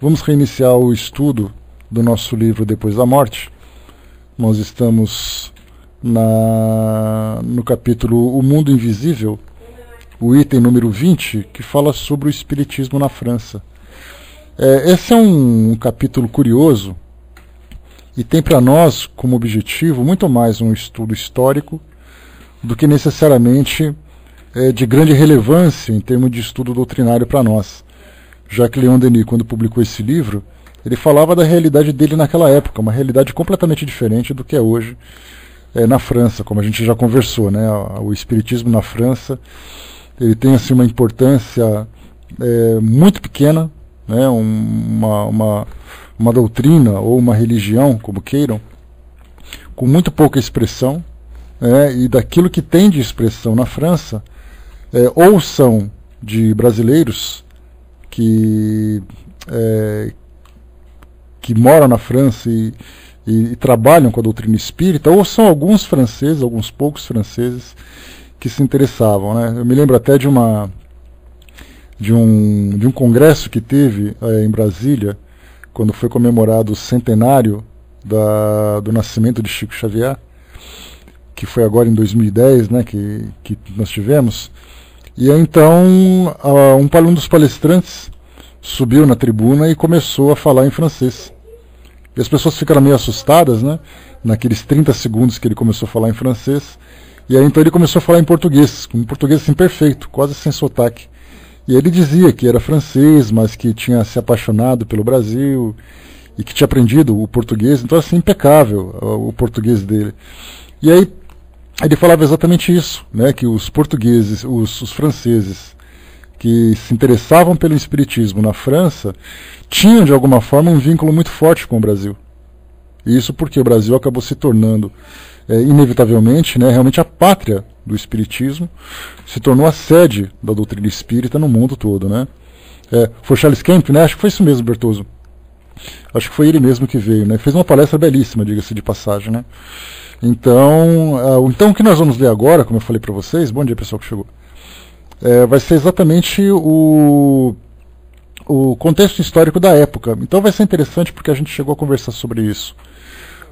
Vamos reiniciar o estudo do nosso livro Depois da Morte. Nós estamos no capítulo O Mundo Invisível, o item número 20, que fala sobre o espiritismo na França. Esse é um capítulo curioso e tem para nós como objetivo muito mais um estudo histórico do que necessariamente de grande relevância em termos de estudo doutrinário para nós. Já que Leon Denis, quando publicou esse livro, ele falava da realidade dele naquela época, uma realidade completamente diferente do que é hoje na França, como a gente já conversou, né? O espiritismo na França, ele tem assim uma importância muito pequena, né? uma doutrina ou uma religião, como queiram, com muito pouca expressão, e daquilo que tem de expressão na França, ou são de brasileiros que moram na França e trabalham com a doutrina espírita, ou são alguns franceses, alguns poucos franceses que se interessavam, né? Eu me lembro até de um congresso que teve em Brasília, quando foi comemorado o centenário do nascimento de Chico Xavier, que foi agora em 2010, né, que nós tivemos. E então um dos palestrantes subiu na tribuna e começou a falar em francês. E as pessoas ficaram meio assustadas, né, naqueles 30 segundos que ele começou a falar em francês. E aí então ele começou a falar em português, um português assim perfeito, quase sem sotaque. E ele dizia que era francês, mas que tinha se apaixonado pelo Brasil e que tinha aprendido o português. Então assim, impecável o português dele. E aí ele falava exatamente isso, né, que os portugueses, os franceses que se interessavam pelo espiritismo na França tinham de alguma forma um vínculo muito forte com o Brasil. E isso porque o Brasil acabou se tornando inevitavelmente, né, realmente a pátria do espiritismo, se tornou a sede da doutrina espírita no mundo todo, né? Foi Charles Kemp, né? Acho que foi isso mesmo, Bertoso. Acho que foi ele mesmo que veio, né? Fez uma palestra belíssima, diga-se de passagem, né? Então o que nós vamos ler agora, como eu falei para vocês, bom dia pessoal que chegou, vai ser exatamente o contexto histórico da época. Então vai ser interessante porque a gente chegou a conversar sobre isso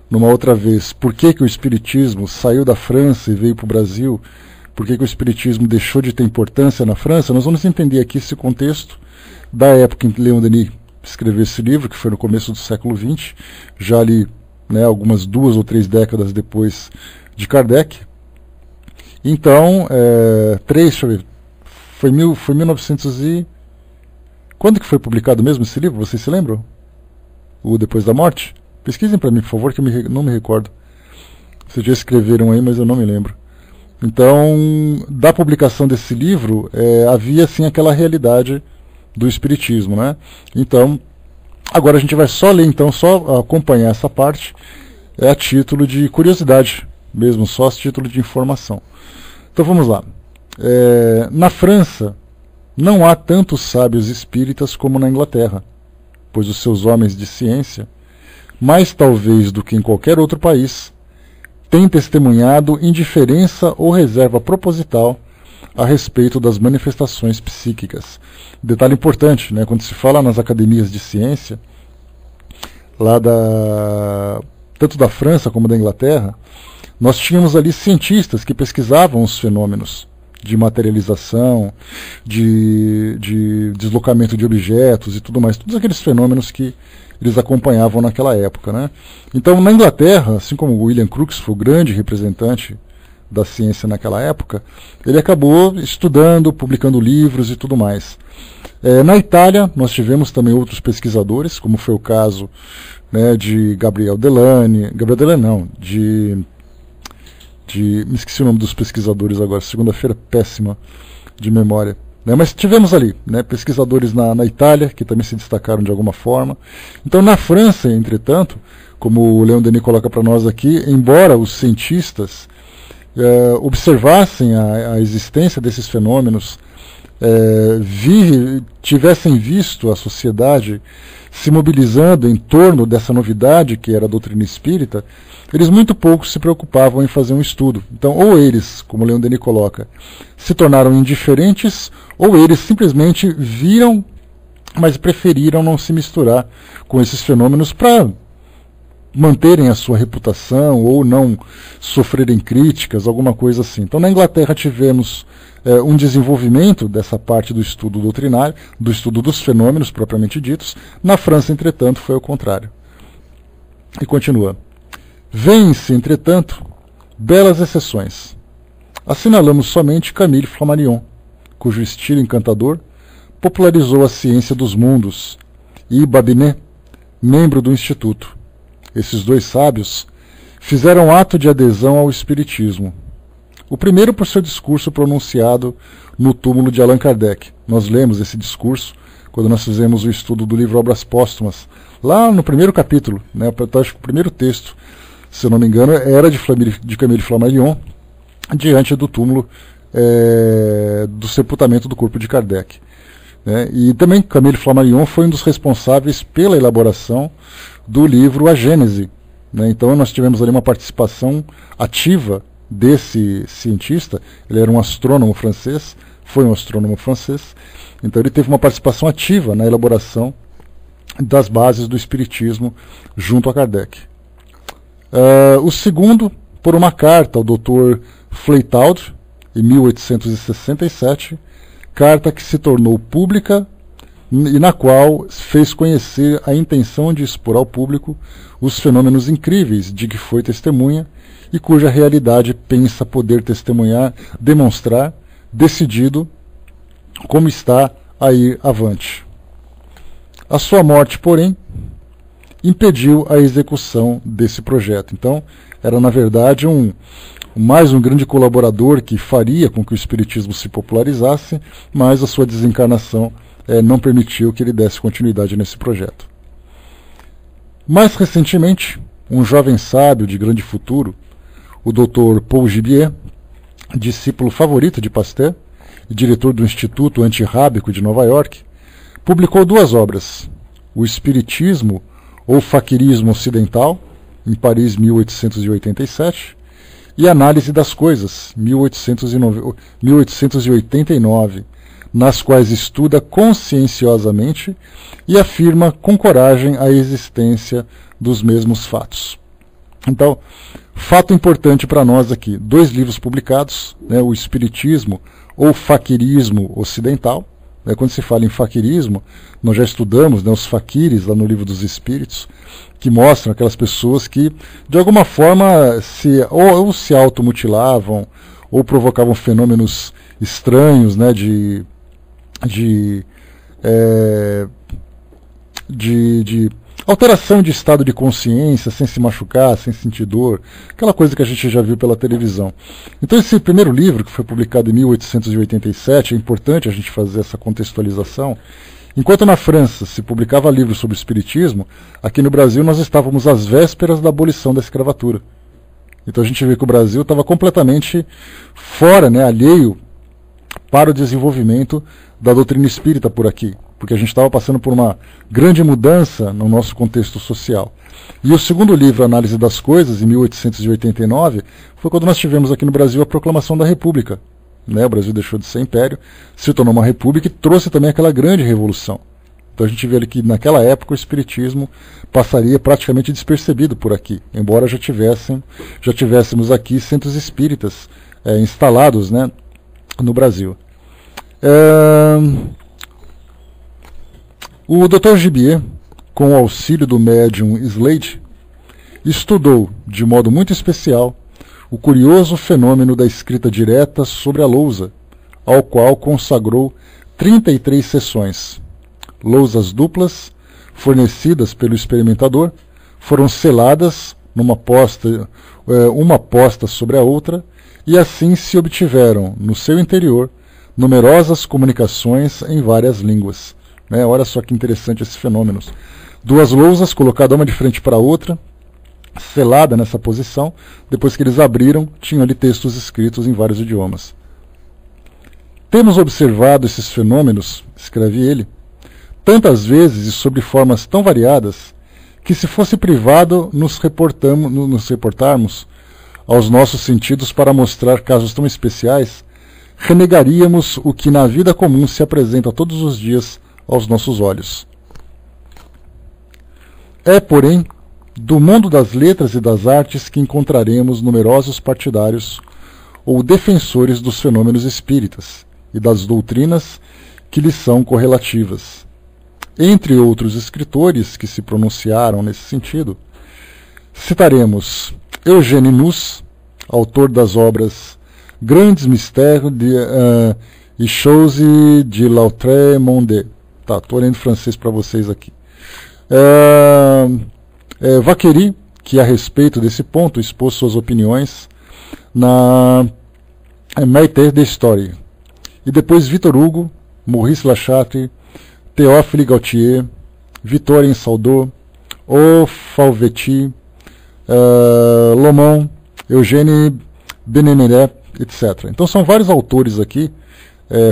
numa outra vez. Por que o espiritismo saiu da França e veio para o Brasil? Por que o espiritismo deixou de ter importância na França? Nós vamos entender aqui esse contexto da época em que Leon Denis escreveu esse livro, que foi no começo do século XX, já ali, né, algumas 2 ou 3 décadas depois de Kardec. Então, deixa eu ver, foi 1900 e... Quando que foi publicado mesmo esse livro? Vocês se lembram? O Depois da Morte? Pesquisem para mim, por favor, que eu não me recordo. Vocês já escreveram aí, mas eu não me lembro. Então, da publicação desse livro, havia sim aquela realidade do espiritismo, né? Então, agora a gente vai só ler, então, só acompanhar essa parte, a título de curiosidade mesmo, só a título de informação. Então vamos lá. Na França, não há tantos sábios espíritas como na Inglaterra, pois os seus homens de ciência, mais talvez do que em qualquer outro país, têm testemunhado indiferença ou reserva proposital a respeito das manifestações psíquicas. Detalhe importante, né, quando se fala nas academias de ciência, lá tanto da França como da Inglaterra, nós tínhamos ali cientistas que pesquisavam os fenômenos de materialização, de deslocamento de objetos e tudo mais, todos aqueles fenômenos que eles acompanhavam naquela época, né? Então, na Inglaterra, assim como William Crookes foi o grande representante da ciência naquela época, ele acabou estudando, publicando livros e tudo mais. Na Itália, nós tivemos também outros pesquisadores, como foi o caso, né, de Gabriel Delany, me esqueci o nome dos pesquisadores agora, segunda-feira péssima de memória. Mas tivemos ali, né, pesquisadores na Itália, que também se destacaram de alguma forma. Então, na França, entretanto, como o Leon Denis coloca para nós aqui, embora os cientistas observassem a existência desses fenômenos, tivessem visto a sociedade se mobilizando em torno dessa novidade que era a doutrina espírita, eles muito pouco se preocupavam em fazer um estudo. Então, ou eles, como Leon Denis coloca, se tornaram indiferentes, ou eles simplesmente viram mas preferiram não se misturar com esses fenômenos para manterem a sua reputação ou não sofrerem críticas, alguma coisa assim. Então, na Inglaterra tivemos um desenvolvimento dessa parte do estudo doutrinário, do estudo dos fenômenos propriamente ditos. Na França, entretanto, foi o contrário. E continua. Vêem-se, entretanto, belas exceções. Assinalamos somente Camille Flammarion, cujo estilo encantador popularizou a ciência dos mundos, e Babinet, membro do Instituto. Esses dois sábios fizeram ato de adesão ao Espiritismo. O primeiro por seu discurso pronunciado no túmulo de Allan Kardec. Nós lemos esse discurso quando nós fizemos o estudo do livro Obras Póstumas, lá no primeiro capítulo, né, acho que o primeiro texto, se eu não me engano, era de Camille Flammarion, diante do túmulo do sepultamento do corpo de Kardec. E também Camille Flammarion foi um dos responsáveis pela elaboração do livro A Gênese. Então nós tivemos ali uma participação ativa desse cientista. Ele era um astrônomo francês, foi um astrônomo francês, então ele teve uma participação ativa na elaboração das bases do Espiritismo junto a Kardec. O segundo, por uma carta ao Dr. Fleitaud, em 1867, carta que se tornou pública e na qual fez conhecer a intenção de expor ao público os fenômenos incríveis de que foi testemunha e cuja realidade pensa poder testemunhar, demonstrar, decidido como está a ir avante. A sua morte, porém, impediu a execução desse projeto. Então, era na verdade mais um grande colaborador que faria com que o Espiritismo se popularizasse, mas a sua desencarnação não permitiu que ele desse continuidade nesse projeto. Mais recentemente, um jovem sábio de grande futuro, o Dr. Paul Gibier, discípulo favorito de Pasteur e diretor do Instituto Antirrábico de Nova York, publicou duas obras, O Espiritismo ou Faquirismo Ocidental, em Paris, 1887, e Análise das Coisas, 1889, nas quais estuda conscienciosamente e afirma com coragem a existência dos mesmos fatos. Então, fato importante para nós aqui, dois livros publicados, O Espiritismo ou Faquirismo Ocidental. Quando se fala em faquirismo, nós já estudamos os faquires lá no Livro dos Espíritos, que mostram aquelas pessoas que, de alguma forma, ou se automutilavam, ou provocavam fenômenos estranhos, de alteração de estado de consciência, sem se machucar, sem sentir dor, aquela coisa que a gente já viu pela televisão. Então esse primeiro livro, que foi publicado em 1887, é importante a gente fazer essa contextualização. Enquanto na França se publicava livros sobre o espiritismo, aqui no Brasil nós estávamos às vésperas da abolição da escravatura. Então a gente vê que o Brasil estava completamente fora, alheio para o desenvolvimento da doutrina espírita por aqui, porque a gente estava passando por uma grande mudança no nosso contexto social. E o segundo livro, Análise das Coisas, em 1889, foi quando nós tivemos aqui no Brasil a proclamação da República. O Brasil deixou de ser império, se tornou uma república e trouxe também aquela grande revolução. Então a gente vê ali que naquela época o espiritismo passaria praticamente despercebido por aqui, embora já tivéssemos aqui centros espíritas instalados no Brasil. O Dr. Gibier, com o auxílio do médium Slade, estudou, de modo muito especial, o curioso fenômeno da escrita direta sobre a lousa, ao qual consagrou 33 sessões. Lousas duplas, fornecidas pelo experimentador, foram seladas uma posta sobre a outra, e assim se obtiveram, no seu interior, numerosas comunicações em várias línguas. Olha só que interessante esses fenômenos. Duas lousas colocadas uma de frente para a outra, selada nessa posição, depois que eles abriram, tinham ali textos escritos em vários idiomas. Temos observado esses fenômenos, escreve ele, tantas vezes e sob formas tão variadas, que se fosse privado nos reportarmos aos nossos sentidos para mostrar casos tão especiais, renegaríamos o que na vida comum se apresenta todos os dias aos nossos olhos. É, porém, do mundo das letras e das artes que encontraremos numerosos partidários ou defensores dos fenômenos espíritas e das doutrinas que lhes são correlativas. Entre outros escritores que se pronunciaram nesse sentido, citaremos Eugène Nuss, autor das obras Grands Mystères et Choses de l'Autre Monde. Tá, estou lendo francês para vocês aqui. Vacquerie, que a respeito desse ponto expôs suas opiniões na Matière d'Histoire. E depois Victor Hugo, Maurice Lachatre, Théophile Gautier, Victorien Saldot, O Falvetti, Lomon, Eugène Beneneret, etc. Então são vários autores aqui,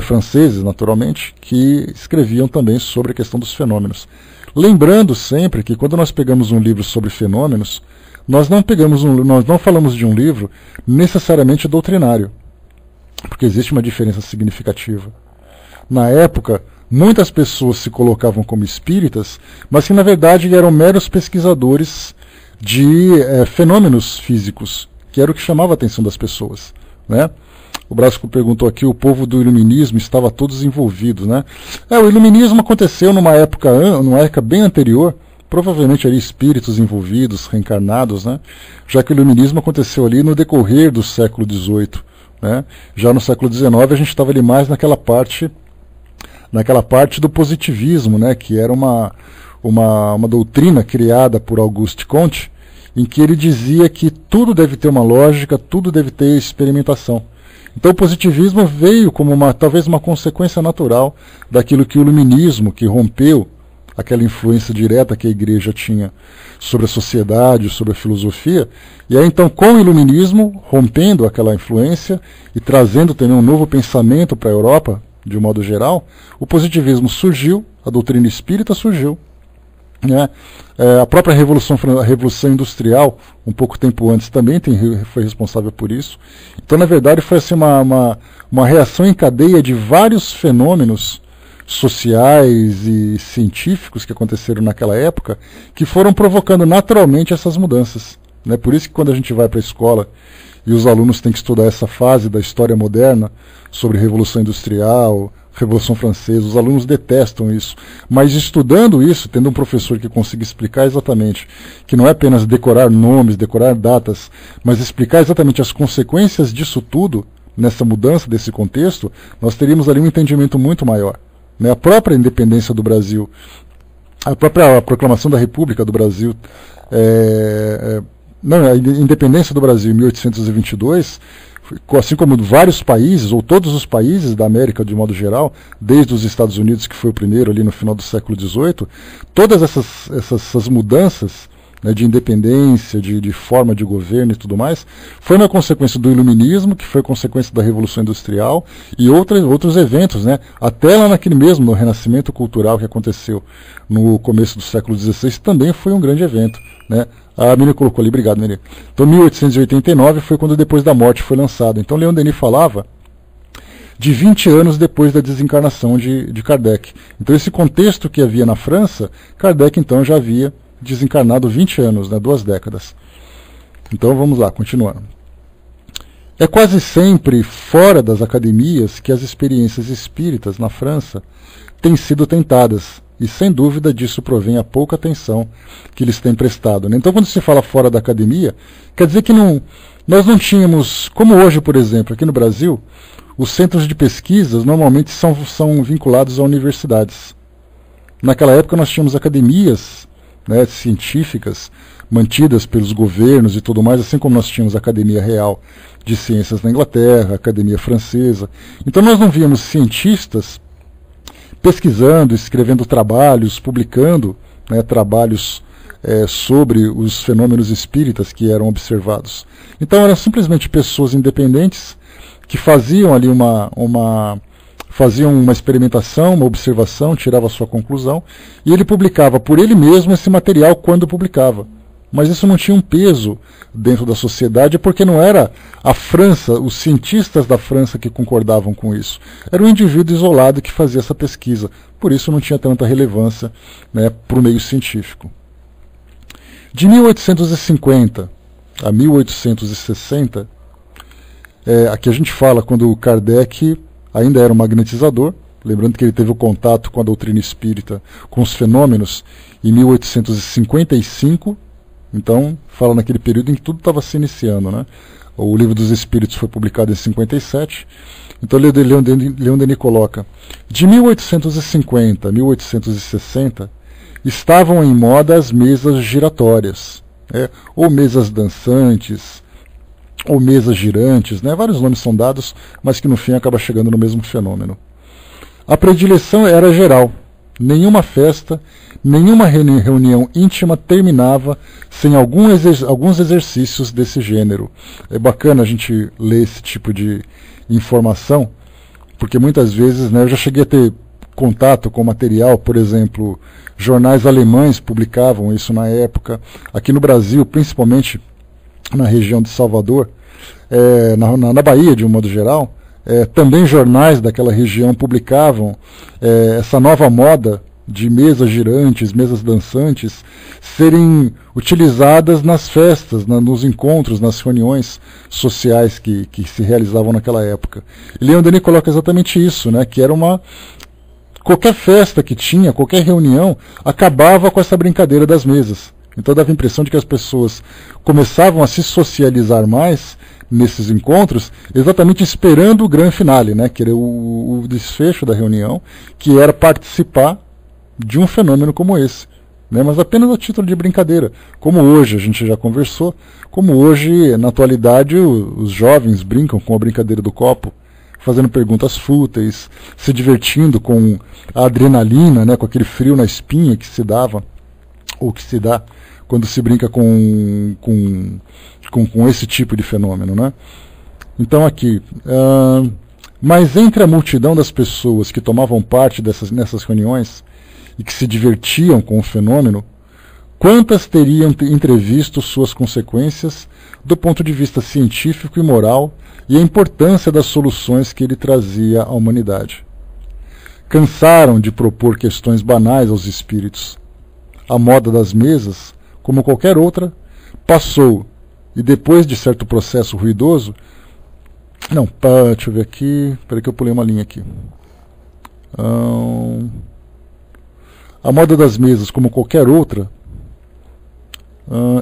franceses naturalmente, que escreviam também sobre a questão dos fenômenos. Lembrando sempre que quando nós pegamos um livro sobre fenômenos, nós não falamos de um livro necessariamente doutrinário, porque existe uma diferença significativa. Na época, muitas pessoas se colocavam como espíritas, mas que na verdade eram meros pesquisadores de fenômenos físicos, que era o que chamava a atenção das pessoas, né? O Brasco perguntou aqui, o povo do iluminismo estava todos envolvidos, né? O iluminismo aconteceu numa época bem anterior, provavelmente ali espíritos envolvidos, reencarnados, né? Já que o iluminismo aconteceu ali no decorrer do século XVIII, né? Já no século XIX a gente estava ali mais naquela parte do positivismo, né? Que era uma doutrina criada por Auguste Comte, em que ele dizia que tudo deve ter uma lógica, tudo deve ter experimentação. Então o positivismo veio como talvez uma consequência natural daquilo que o iluminismo, que rompeu aquela influência direta que a igreja tinha sobre a sociedade, sobre a filosofia, e aí então com o iluminismo, rompendo aquela influência e trazendo também um novo pensamento para a Europa, de um modo geral, o positivismo surgiu, a doutrina espírita surgiu. Né? A própria Revolução Industrial, um pouco tempo antes, também foi responsável por isso. Então, na verdade, foi assim, uma reação em cadeia de vários fenômenos sociais e científicos que aconteceram naquela época, que foram provocando naturalmente essas mudanças. Né? Por isso que quando a gente vai para a escola e os alunos têm que estudar essa fase da história moderna, sobre Revolução Industrial, Revolução Francesa, os alunos detestam isso. Mas estudando isso, tendo um professor que consiga explicar exatamente, que não é apenas decorar nomes, decorar datas, mas explicar exatamente as consequências disso tudo, nessa mudança desse contexto, nós teríamos ali um entendimento muito maior. Né? A própria independência do Brasil, a própria proclamação da República do Brasil, a independência do Brasil em 1822, assim como vários países, ou todos os países da América de modo geral, desde os Estados Unidos, que foi o primeiro ali no final do século XVIII, todas essas mudanças, né, de independência, de forma de governo e tudo mais, foi uma consequência do iluminismo, que foi consequência da Revolução Industrial e outros eventos, né, até lá naquele mesmo, no Renascimento Cultural que aconteceu no começo do século XVI, também foi um grande evento, né. A Miriam colocou ali, obrigado, Miriam. Então, 1889 foi quando Depois da Morte foi lançado. Então, Leon Denis falava de 20 anos depois da desencarnação de Kardec. Então, esse contexto que havia na França, Kardec, então, já havia desencarnado 20 anos, né, 2 décadas. Então, vamos lá, continuando. É quase sempre fora das academias que as experiências espíritas na França têm sido tentadas, e sem dúvida disso provém a pouca atenção que eles têm prestado. Né? Então, quando se fala fora da academia, quer dizer que nós não tínhamos, como hoje, por exemplo, aqui no Brasil, os centros de pesquisas normalmente são vinculados a universidades. Naquela época nós tínhamos academias, né, científicas mantidas pelos governos e tudo mais, assim como nós tínhamos a Academia Real de Ciências na Inglaterra, a Academia Francesa. Então nós não víamos cientistas pesquisando, escrevendo trabalhos, publicando, né, trabalhos sobre os fenômenos espíritas que eram observados. Então eram simplesmente pessoas independentes que faziam ali faziam uma experimentação, uma observação, tirava a sua conclusão, e ele publicava por ele mesmo esse material quando publicava. mas isso não tinha um peso dentro da sociedade, porque não era a França, os cientistas da França que concordavam com isso. Era um indivíduo isolado que fazia essa pesquisa, por isso não tinha tanta relevância, né, para o meio científico. De 1850 a 1860, aqui a gente fala quando o Kardec ainda era um magnetizador, lembrando que ele teve o contato com a doutrina espírita, com os fenômenos, em 1855, então fala naquele período em que tudo estava se iniciando, né? O Livro dos Espíritos foi publicado em 57, então Leon Denis coloca, de 1850 a 1860, estavam em moda as mesas giratórias, ou mesas dançantes, ou mesas girantes, né? Vários nomes são dados, mas que no fim acaba chegando no mesmo fenômeno. A predileção era geral. Nenhuma festa, nenhuma reunião íntima terminava sem alguns exercícios desse gênero. É bacana a gente ler esse tipo de informação, porque muitas vezes, né, eu já cheguei a ter contato com material, por exemplo, jornais alemães publicavam isso na época. Aqui no Brasil, principalmente na região de Salvador, na Bahia de um modo geral, também jornais daquela região publicavam essa nova moda de mesas girantes, mesas dançantes, serem utilizadas nas festas, nos encontros, nas reuniões sociais que se realizavam naquela época. E Leon Denis coloca exatamente isso, né, que era qualquer festa que tinha, qualquer reunião, acabava com essa brincadeira das mesas. Então dava a impressão de que as pessoas começavam a se socializar mais nesses encontros, exatamente esperando o grande finale, né, que era o desfecho da reunião, que era participar de um fenômeno como esse, né, mas apenas a título de brincadeira. Como hoje a gente já conversou, como hoje, na atualidade, os jovens brincam com a brincadeira do copo, fazendo perguntas fúteis, se divertindo com a adrenalina, né, com aquele frio na espinha que se dava, ou que se dá, quando se brinca com esse tipo de fenômeno, né? Então aqui, mas entre a multidão das pessoas que tomavam parte nessas reuniões e que se divertiam com o fenômeno, quantas teriam entrevisto suas consequências do ponto de vista científico e moral e a importância das soluções que ele trazia à humanidade? Cansaram de propor questões banais aos espíritos. A moda das mesas, como qualquer outra, passou, e depois de certo processo ruidoso... Não, deixa eu ver aqui... Espera que eu pulei uma linha aqui. A moda das mesas, como qualquer outra...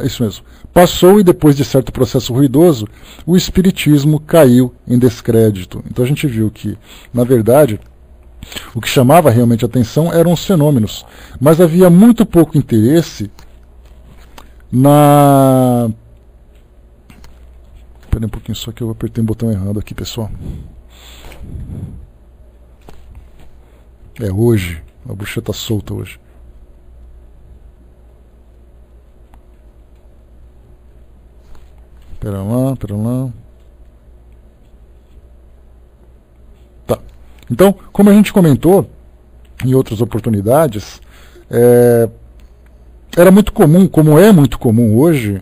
isso mesmo. Passou, e depois de certo processo ruidoso, o espiritismo caiu em descrédito. Então a gente viu que, na verdade... O que chamava realmente a atenção eram os fenômenos, mas havia muito pouco interesse na... Espera um pouquinho, só que eu apertei o botão errado aqui, pessoal. Hoje, a bucha está solta hoje. Espera lá. Tá. Então, como a gente comentou em outras oportunidades, era muito comum, como é muito comum hoje,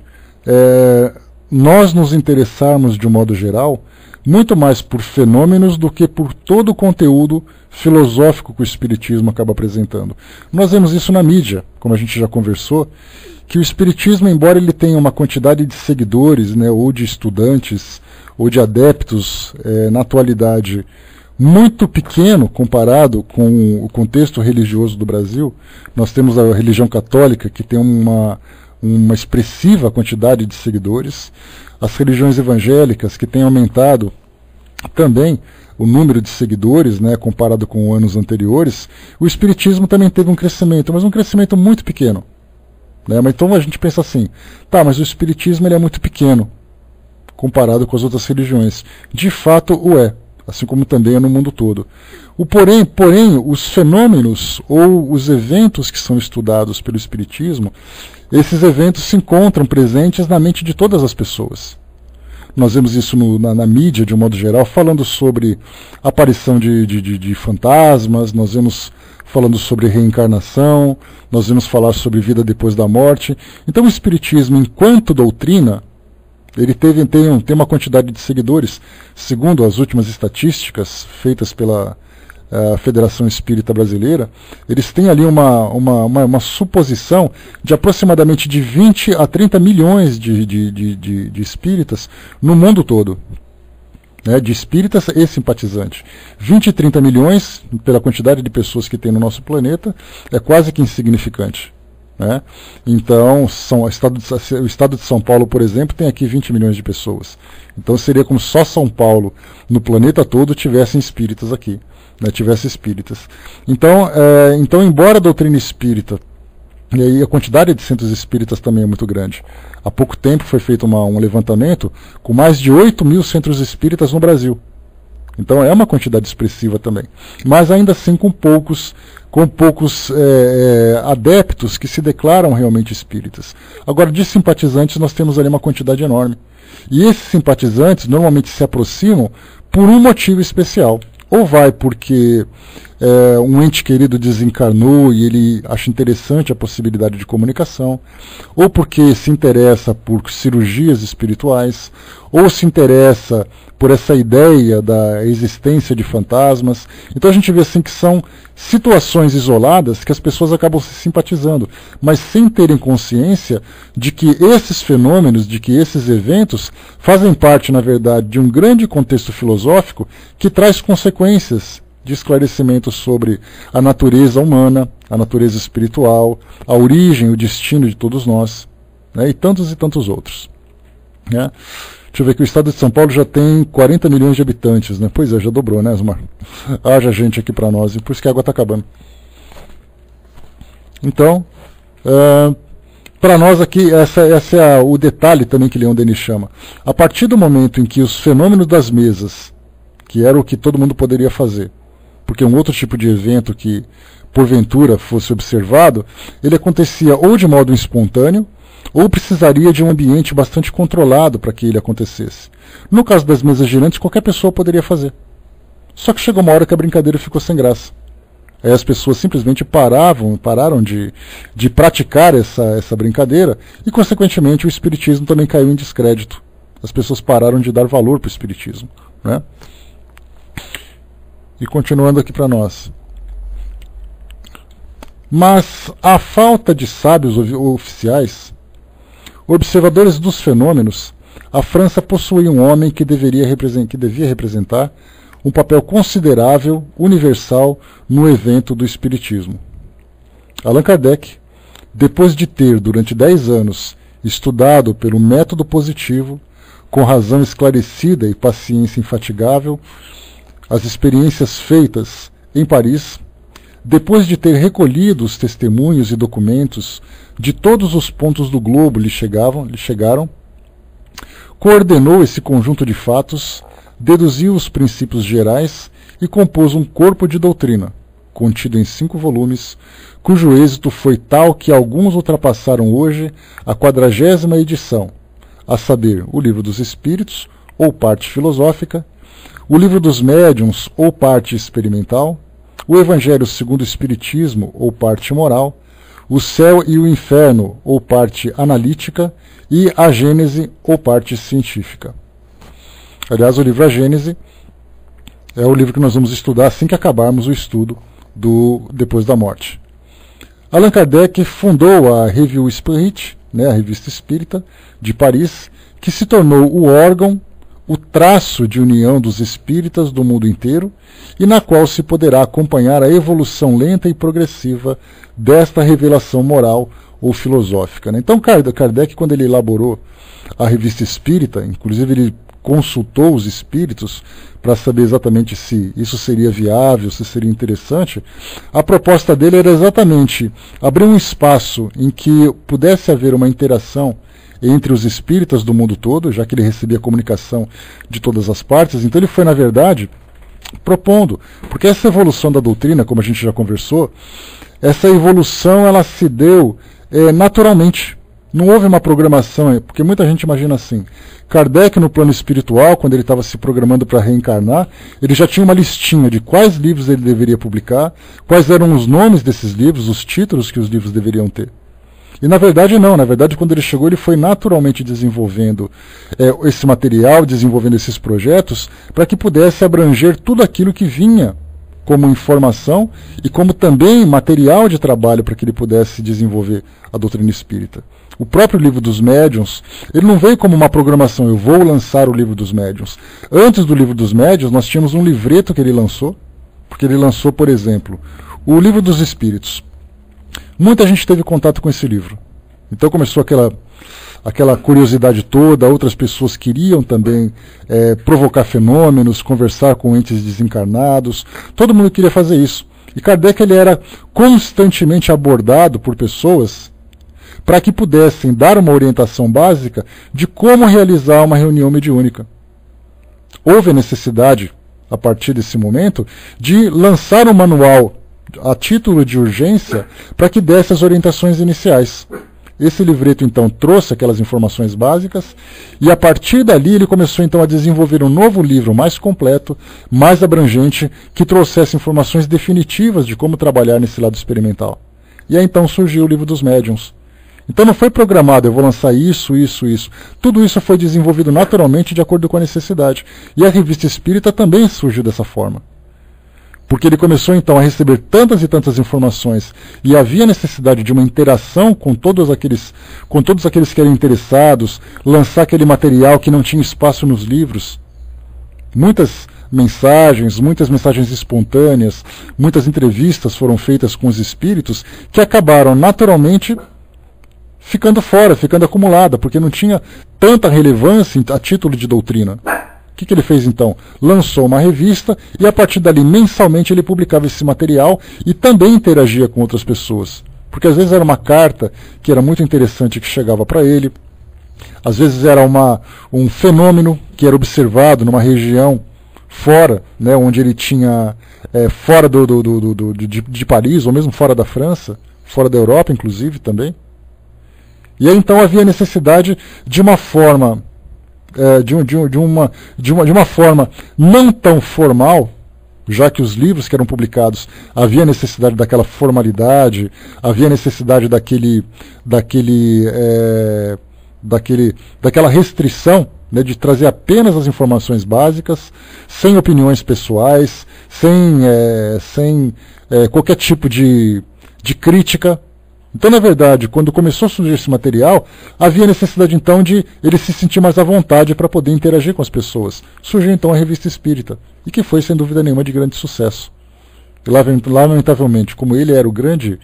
nós nos interessarmos de um modo geral muito mais por fenômenos do que por todo o conteúdo filosófico que o Espiritismo acaba apresentando. Nós vemos isso na mídia, como a gente já conversou, que o Espiritismo, embora ele tenha uma quantidade de seguidores, né, ou de estudantes, ou de adeptos na atualidade, muito pequeno comparado com o contexto religioso do Brasil. Nós temos a religião católica, que tem uma expressiva quantidade de seguidores, as religiões evangélicas, que têm aumentado também o número de seguidores, né, comparado com anos anteriores. O Espiritismo também teve um crescimento, mas um crescimento muito pequeno, né? Mas então a gente pensa assim, mas o Espiritismo ele é muito pequeno comparado com as outras religiões. De fato o é, assim como também é no mundo todo. Porém, os fenômenos ou os eventos que são estudados pelo Espiritismo, esses eventos se encontram presentes na mente de todas as pessoas. nós vemos isso na mídia de um modo geral, falando sobre aparição de fantasmas, nós vemos falando sobre reencarnação, nós vamos falar sobre vida depois da morte. Então o Espiritismo, enquanto doutrina, ele tem uma quantidade de seguidores, segundo as últimas estatísticas feitas pela Federação Espírita Brasileira, eles têm ali uma suposição de aproximadamente de 20 a 30 milhões de espíritas no mundo todo. De espíritas e simpatizantes. 20 e 30 milhões, pela quantidade de pessoas que tem no nosso planeta, é quase que insignificante. Então, o estado de São Paulo, por exemplo, tem aqui 20 milhões de pessoas. Então seria como só São Paulo, no planeta todo, tivessem espíritas aqui. Tivesse espíritas. Então, embora a doutrina espírita, e aí a quantidade de centros espíritas também é muito grande. Há pouco tempo foi feito um levantamento com mais de 8 mil centros espíritas no Brasil. Então é uma quantidade expressiva também. Mas ainda assim com poucos adeptos que se declaram realmente espíritas. Agora, de simpatizantes nós temos ali uma quantidade enorme. E esses simpatizantes normalmente se aproximam por um motivo especial. Ou vai porque um ente querido desencarnou e ele acha interessante a possibilidade de comunicação, ou porque se interessa por cirurgias espirituais, ou se interessa por essa ideia da existência de fantasmas. Então a gente vê assim que são situações isoladas que as pessoas acabam se simpatizando, mas sem terem consciência de que esses fenômenos, de que esses eventos fazem parte, na verdade, de um grande contexto filosófico que traz consequências de esclarecimento sobre a natureza humana, a natureza espiritual, a origem, o destino de todos nós, e tantos outros. Deixa eu ver que o estado de São Paulo já tem 40 milhões de habitantes, Pois é, já dobrou, Osmar? Haja gente aqui para nós, e por isso que a água está acabando. Então, para nós aqui, esse é o detalhe também que Leon Denis chama. A partir do momento em que os fenômenos das mesas, que era o que todo mundo poderia fazer, porque um outro tipo de evento que, porventura, fosse observado, ele acontecia ou de modo espontâneo, ou precisaria de um ambiente bastante controlado para que ele acontecesse. No caso das mesas girantes, qualquer pessoa poderia fazer. Só que chegou uma hora que a brincadeira ficou sem graça. Aí as pessoas simplesmente pararam de praticar essa brincadeira e, consequentemente, o espiritismo também caiu em descrédito. As pessoas pararam de dar valor para o espiritismo. E continuando aqui para nós. Mas a falta de sábios oficiais, observadores dos fenômenos, a França possuía um homem que devia representar um papel considerável, universal, no evento do espiritismo. Allan Kardec, depois de ter, durante 10 anos, estudado pelo método positivo, com razão esclarecida e paciência infatigável, as experiências feitas em Paris, depois de ter recolhido os testemunhos e documentos de todos os pontos do globo lhe chegaram, coordenou esse conjunto de fatos, deduziu os princípios gerais e compôs um corpo de doutrina, contido em 5 volumes, cujo êxito foi tal que alguns ultrapassaram hoje a 40ª edição, a saber, o Livro dos Espíritos, ou parte filosófica, o Livro dos Médiuns, ou parte experimental, o Evangelho segundo o Espiritismo, ou parte moral, o Céu e o Inferno, ou parte analítica, e a Gênese, ou parte científica. Aliás, o livro A Gênese é o livro que nós vamos estudar assim que acabarmos o estudo do Depois da Morte. Allan Kardec fundou a Revue Spirit, a Revista Espírita, de Paris, que se tornou o órgão, o traço de união dos espíritas do mundo inteiro e na qual se poderá acompanhar a evolução lenta e progressiva desta revelação moral ou filosófica. Então Kardec, quando ele elaborou a Revista Espírita, inclusive ele consultou os espíritos para saber exatamente se isso seria viável, se seria interessante, a proposta dele era exatamente abrir um espaço em que pudesse haver uma interação entre os espíritas do mundo todo, já que ele recebia comunicação de todas as partes. Então ele foi, na verdade, propondo, porque essa evolução da doutrina, como a gente já conversou, essa evolução ela se deu naturalmente. Não houve uma programação, porque muita gente imagina assim, Kardec no plano espiritual, quando ele estava se programando para reencarnar, ele já tinha uma listinha de quais livros ele deveria publicar, quais eram os nomes desses livros, os títulos que os livros deveriam ter. E na verdade não, na verdade quando ele chegou ele foi naturalmente desenvolvendo esse material, desenvolvendo esses projetos, para que pudesse abranger tudo aquilo que vinha como informação e como também material de trabalho para que ele pudesse desenvolver a doutrina espírita. O próprio Livro dos Médiuns, ele não veio como uma programação, eu vou lançar o Livro dos Médiuns. Antes do Livro dos Médiuns, nós tínhamos um livreto que ele lançou, porque ele lançou, por exemplo, o Livro dos Espíritos. Muita gente teve contato com esse livro. Então começou aquela curiosidade toda, outras pessoas queriam também provocar fenômenos, conversar com entes desencarnados, todo mundo queria fazer isso. E Kardec ele era constantemente abordado por pessoas para que pudessem dar uma orientação básica de como realizar uma reunião mediúnica. Houve a necessidade, a partir desse momento, de lançar um manual a título de urgência para que desse as orientações iniciais. Esse livreto, então, trouxe aquelas informações básicas e, a partir dali, ele começou, então, a desenvolver um novo livro mais completo, mais abrangente, que trouxesse informações definitivas de como trabalhar nesse lado experimental. E aí, então, surgiu o Livro dos Médiuns. Então, não foi programado, eu vou lançar isso. Tudo isso foi desenvolvido naturalmente de acordo com a necessidade. E a Revista Espírita também surgiu dessa forma. Porque ele começou então a receber tantas e tantas informações e havia necessidade de uma interação com todos aqueles que eram interessados, lançar aquele material que não tinha espaço nos livros. Muitas mensagens espontâneas, muitas entrevistas foram feitas com os espíritos que acabaram naturalmente ficando fora, ficando acumulada, porque não tinha tanta relevância a título de doutrina. O que ele fez então? Lançou uma revista e a partir dali mensalmente ele publicava esse material e também interagia com outras pessoas. Porque às vezes era uma carta que era muito interessante que chegava para ele, às vezes era um fenômeno que era observado numa região fora, né, onde ele tinha fora de Paris ou mesmo fora da França, fora da Europa inclusive também. E aí então havia necessidade de uma forma de uma forma não tão formal, já que os livros que eram publicados havia necessidade daquela formalidade, havia necessidade daquela restrição, né, de trazer apenas as informações básicas, sem opiniões pessoais, sem qualquer tipo de crítica. Então, na verdade, quando começou a surgir esse material, havia necessidade, então, de ele se sentir mais à vontade para poder interagir com as pessoas. Surgiu, então, a Revista Espírita, e que foi, sem dúvida nenhuma, de grande sucesso. E, lamentavelmente, como ele era o grande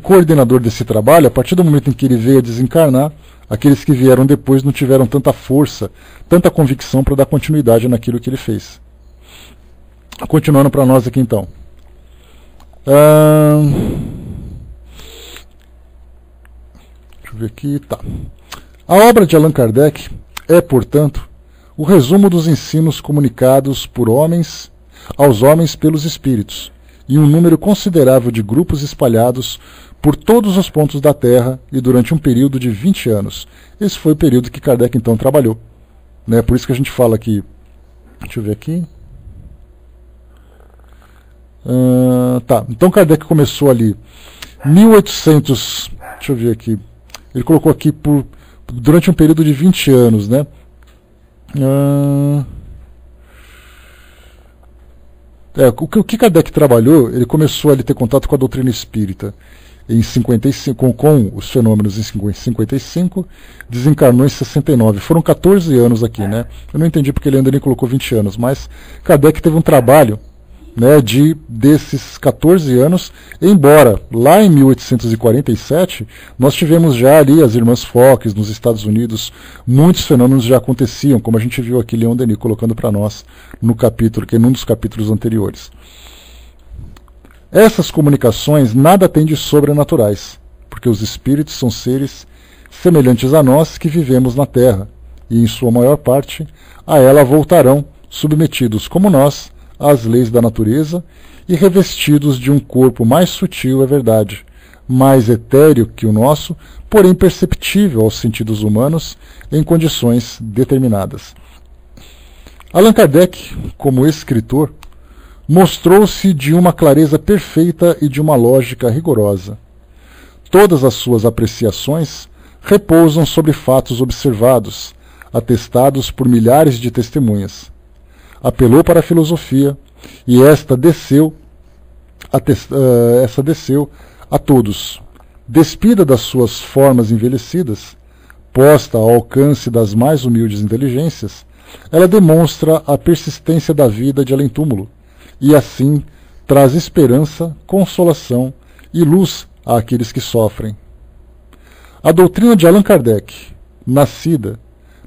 coordenador desse trabalho, a partir do momento em que ele veio a desencarnar, aqueles que vieram depois não tiveram tanta força, tanta convicção para dar continuidade naquilo que ele fez. Continuando para nós aqui, então. Deixa eu ver aqui, tá. A obra de Allan Kardec é, portanto, o resumo dos ensinos comunicados por homens aos homens pelos espíritos, em um número considerável de grupos espalhados por todos os pontos da Terra e durante um período de 20 anos. Esse foi o período que Kardec então trabalhou. Né? Por isso que a gente fala aqui. Deixa eu ver aqui. Tá. Então Kardec começou ali 1800. Deixa eu ver aqui. Ele colocou aqui durante um período de 20 anos, né? O que Kardec trabalhou, ele começou a ter contato com a doutrina espírita em 55, com os fenômenos em 55, desencarnou em 69. Foram 14 anos aqui, né? Eu não entendi porque ele ainda nem colocou 20 anos, mas Kardec teve um trabalho, né, desses 14 anos, embora lá em 1847 nós tivemos já ali as irmãs Fox nos Estados Unidos, muitos fenômenos já aconteciam, como a gente viu aqui Leon Denis colocando para nós no capítulo, que é num dos capítulos anteriores. Essas comunicações nada têm de sobrenaturais, porque os espíritos são seres semelhantes a nós que vivemos na Terra, e em sua maior parte a ela voltarão, submetidos como nós às leis da natureza e revestidos de um corpo mais sutil, é verdade, mais etéreo que o nosso, porém perceptível aos sentidos humanos em condições determinadas. Allan Kardec, como escritor, mostrou-se de uma clareza perfeita e de uma lógica rigorosa. Todas as suas apreciações repousam sobre fatos observados, atestados por milhares de testemunhas. Apelou para a filosofia, e esta desceu a todos. Despida das suas formas envelhecidas, posta ao alcance das mais humildes inteligências, ela demonstra a persistência da vida de além-túmulo, e assim traz esperança, consolação e luz àqueles que sofrem. A doutrina de Allan Kardec, nascida,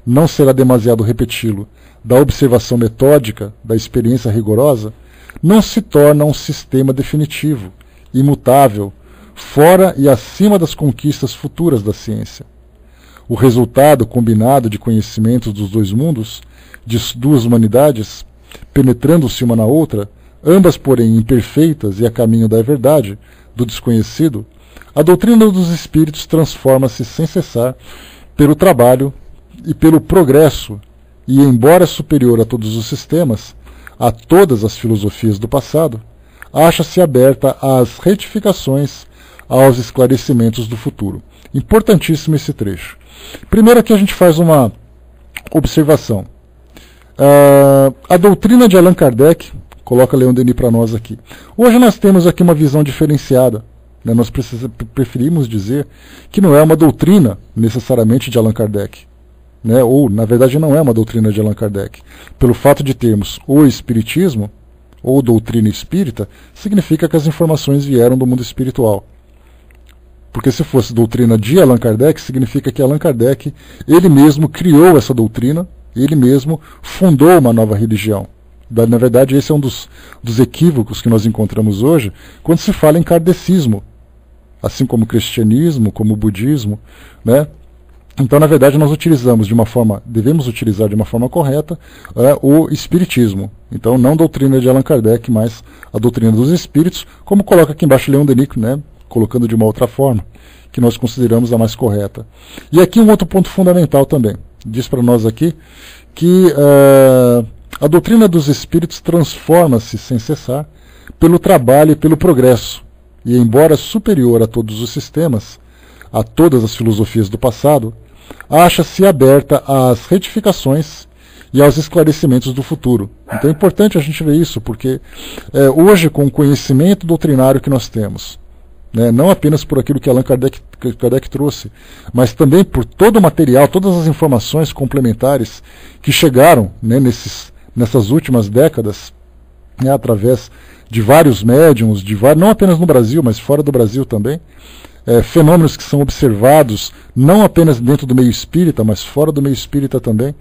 não será demasiado repeti-lo, da observação metódica, da experiência rigorosa, não se torna um sistema definitivo, imutável, fora e acima das conquistas futuras da ciência. O resultado combinado de conhecimentos dos dois mundos, de duas humanidades, penetrando-se uma na outra, ambas, porém, imperfeitas e a caminho da verdade, do desconhecido, a doutrina dos espíritos transforma-se sem cessar pelo trabalho e pelo progresso, e, embora superior a todos os sistemas, a todas as filosofias do passado, acha-se aberta às retificações, aos esclarecimentos do futuro. Importantíssimo esse trecho. Primeiro aqui a gente faz uma observação. A doutrina de Allan Kardec, coloca Leon Denis para nós aqui. Hoje nós temos aqui uma visão diferenciada. Né? Nós preferimos dizer que não é uma doutrina necessariamente de Allan Kardec. Né? Ou, na verdade, não é uma doutrina de Allan Kardec. Pelo fato de termos o Espiritismo, ou doutrina espírita, significa que as informações vieram do mundo espiritual. Porque se fosse doutrina de Allan Kardec, significa que Allan Kardec, ele mesmo criou essa doutrina, ele mesmo fundou uma nova religião. Na verdade, esse é um dos equívocos que nós encontramos hoje, quando se fala em kardecismo, assim como o cristianismo, como o budismo, né? Então, na verdade, nós devemos utilizar de uma forma correta o espiritismo. Então, não a doutrina de Allan Kardec, mas a doutrina dos espíritos, como coloca aqui embaixo Leon Denis, né? Colocando de uma outra forma, que nós consideramos a mais correta. E aqui um outro ponto fundamental também. Diz para nós aqui que a doutrina dos espíritos transforma-se sem cessar pelo trabalho e pelo progresso. E, embora superior a todos os sistemas, a todas as filosofias do passado, acha-se aberta às retificações e aos esclarecimentos do futuro. Então é importante a gente ver isso, porque hoje, com o conhecimento doutrinário que nós temos, né, não apenas por aquilo que Allan Kardec trouxe, mas também por todo o material, todas as informações complementares que chegaram, né, nessas últimas décadas, né, através de vários médiums, não apenas no Brasil, mas fora do Brasil também, fenômenos que são observados não apenas dentro do meio espírita, mas fora do meio espírita também.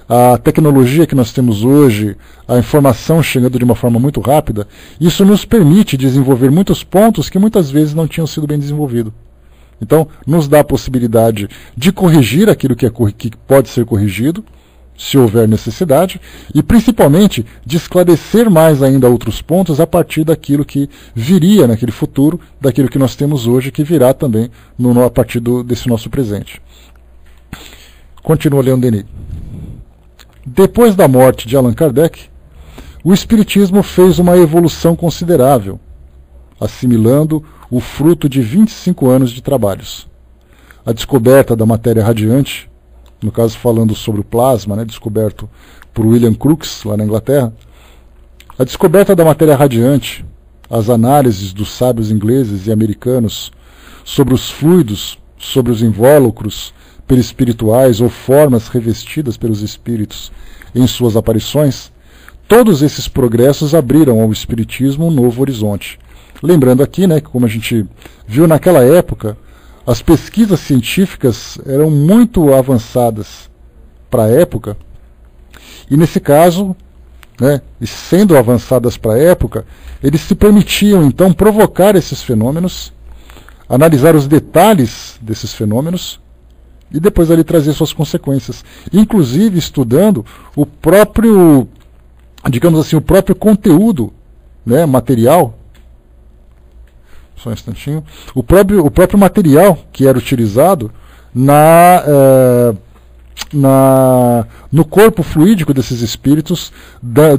A tecnologia que nós temos hoje, a informação chegando de uma forma muito rápida, isso nos permite desenvolver muitos pontos que muitas vezes não tinham sido bem desenvolvidos. Então, nos dá a possibilidade de corrigir aquilo que pode ser corrigido, se houver necessidade, e principalmente de esclarecer mais ainda outros pontos a partir daquilo que viria naquele futuro, daquilo que nós temos hoje, que virá também a partir desse nosso presente. Continua Leon Denis. Depois da morte de Allan Kardec, o Espiritismo fez uma evolução considerável, assimilando o fruto de 25 anos de trabalhos. A descoberta da matéria radiante, no caso falando sobre o plasma, né, descoberto por William Crookes, lá na Inglaterra, a descoberta da matéria radiante, as análises dos sábios ingleses e americanos sobre os fluidos, sobre os invólucros perispirituais ou formas revestidas pelos espíritos em suas aparições, todos esses progressos abriram ao Espiritismo um novo horizonte. Lembrando aqui, né, que como a gente viu naquela época, as pesquisas científicas eram muito avançadas para a época, e nesse caso, né, sendo avançadas para a época, eles se permitiam então provocar esses fenômenos, analisar os detalhes desses fenômenos e depois ali trazer suas consequências, inclusive estudando o próprio, digamos assim, o próprio conteúdo, né, material Só um instantinho. O próprio material que era utilizado no corpo fluídico desses espíritos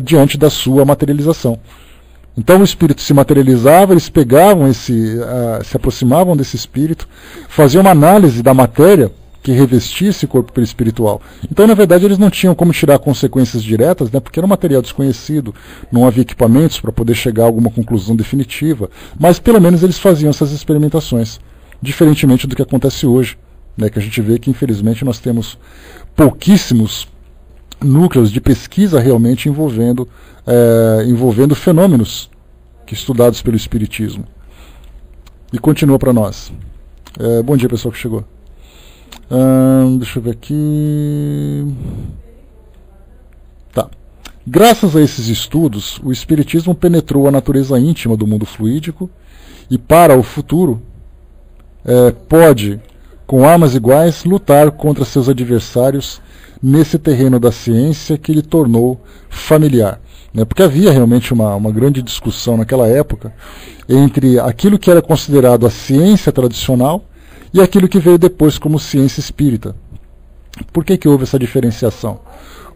diante da sua materialização. Então o espírito se materializava, eles pegavam se aproximavam desse espírito, faziam uma análise da matéria que revestia esse corpo perispiritual. Então, na verdade, eles não tinham como tirar consequências diretas, né, porque era um material desconhecido, não havia equipamentos para poder chegar a alguma conclusão definitiva, mas pelo menos eles faziam essas experimentações, diferentemente do que acontece hoje, né, que a gente vê que, infelizmente, nós temos pouquíssimos núcleos de pesquisa realmente envolvendo fenômenos estudados pelo Espiritismo. E continua para nós. Bom dia, pessoal que chegou. Deixa eu ver aqui. Tá. Graças a esses estudos, o Espiritismo penetrou a natureza íntima do mundo fluídico e, para o futuro, pode, com armas iguais, lutar contra seus adversários nesse terreno da ciência que lhe tornou familiar. Porque havia realmente uma grande discussão naquela época entre aquilo que era considerado a ciência tradicional e aquilo que veio depois como ciência espírita. Por que houve essa diferenciação?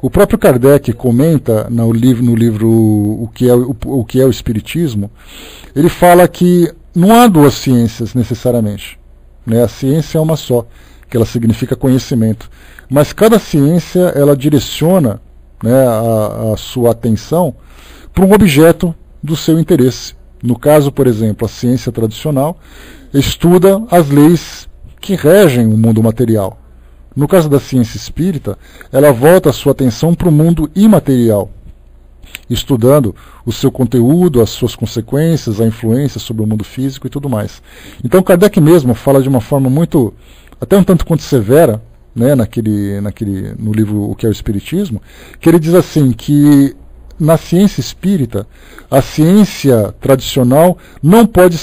O próprio Kardec comenta no livro o que é o Espiritismo, ele fala que não há duas ciências necessariamente. A ciência é uma só, que ela significa conhecimento. Mas cada ciência ela direciona a sua atenção para um objeto do seu interesse. No caso, por exemplo, a ciência tradicional estuda as leis que regem o mundo material. No caso da ciência espírita, ela volta a sua atenção para o mundo imaterial, estudando o seu conteúdo, as suas consequências, a influência sobre o mundo físico e tudo mais. Então Kardec mesmo fala de uma forma muito, até um tanto quanto severa, no livro O que é o Espiritismo, que ele diz assim, que na ciência espírita, a ciência tradicional não pode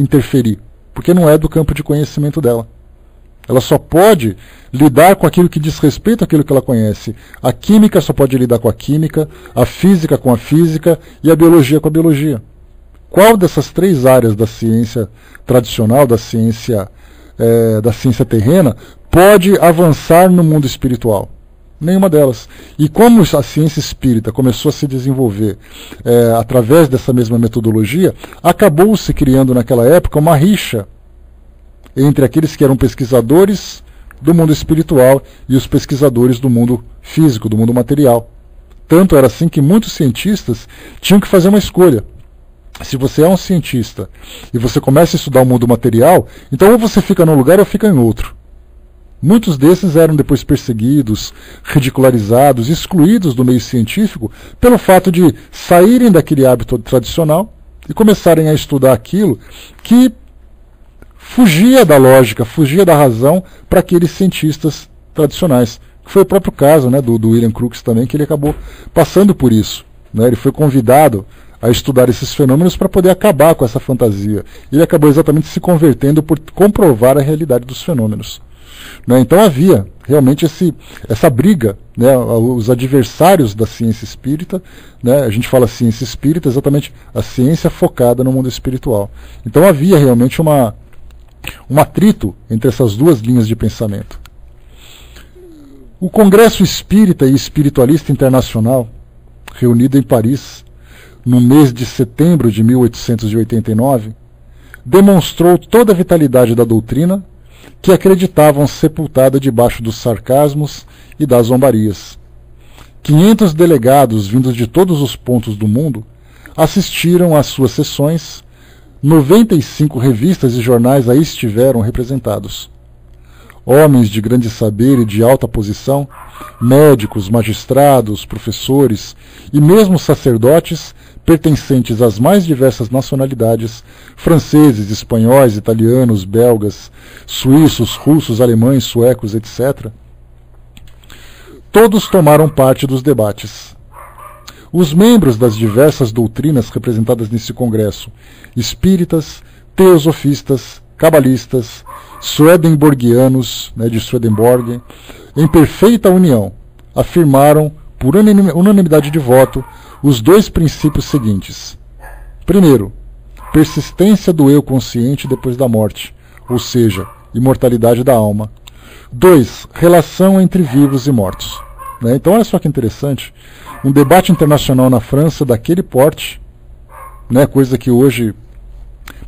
interferir, porque não é do campo de conhecimento dela. Ela só pode lidar com aquilo que diz respeito àquilo que ela conhece. A química só pode lidar com a química, a física com a física e a biologia com a biologia. Qual dessas três áreas da ciência tradicional, da ciência terrena, pode avançar no mundo espiritual? Nenhuma delas. E como a ciência espírita começou a se desenvolver através dessa mesma metodologia, acabou se criando naquela época uma rixa entre aqueles que eram pesquisadores do mundo espiritual e os pesquisadores do mundo físico, do mundo material. Tanto era assim que muitos cientistas tinham que fazer uma escolha. Se você é um cientista e você começa a estudar o mundo material, então ou você fica num lugar ou fica em outro. Muitos desses eram depois perseguidos, ridicularizados, excluídos do meio científico pelo fato de saírem daquele hábito tradicional e começarem a estudar aquilo que fugia da lógica, fugia da razão para aqueles cientistas tradicionais. Que foi o próprio caso do William Crookes também, que ele acabou passando por isso. Ele foi convidado a estudar esses fenômenos para poder acabar com essa fantasia. Ele acabou exatamente se convertendo por comprovar a realidade dos fenômenos. Então havia realmente essa briga, os adversários da ciência espírita, a gente fala ciência espírita, exatamente a ciência focada no mundo espiritual. Então havia realmente um atrito entre essas duas linhas de pensamento. O Congresso Espírita e Espiritualista Internacional, reunido em Paris no mês de setembro de 1889, demonstrou toda a vitalidade da doutrina que acreditavam sepultada debaixo dos sarcasmos e das zombarias. 500 delegados vindos de todos os pontos do mundo assistiram às suas sessões. 95 revistas e jornais aí estiveram representados. Homens de grande saber e de alta posição, médicos, magistrados, professores e mesmo sacerdotes pertencentes às mais diversas nacionalidades, franceses, espanhóis, italianos, belgas, suíços, russos, alemães, suecos, etc. Todos tomaram parte dos debates. Os membros das diversas doutrinas representadas nesse congresso, espíritas, teosofistas, cabalistas, swedenborgianos, de Swedenborg, em perfeita união, afirmaram, por unanimidade de voto, os dois princípios seguintes. Primeiro, persistência do eu consciente depois da morte, ou seja, imortalidade da alma. 2. Relação entre vivos e mortos. Né? Então olha só que interessante, um debate internacional na França daquele porte, né, coisa que hoje,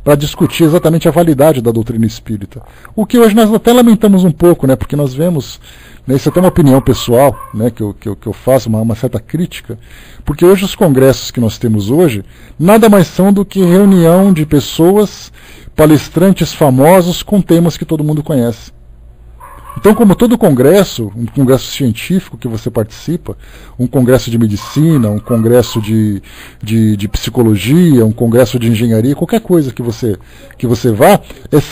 para discutir exatamente a validade da doutrina espírita. O que hoje nós até lamentamos um pouco, né, porque nós vemos, né, isso é até uma opinião pessoal, né, que eu faço, uma certa crítica, porque hoje os congressos que nós temos hoje nada mais são do que reunião de pessoas, palestrantes famosos com temas que todo mundo conhece. Então, como todo congresso, um congresso científico que você participa, um congresso de medicina, um congresso de psicologia, um congresso de engenharia, qualquer coisa que você vá,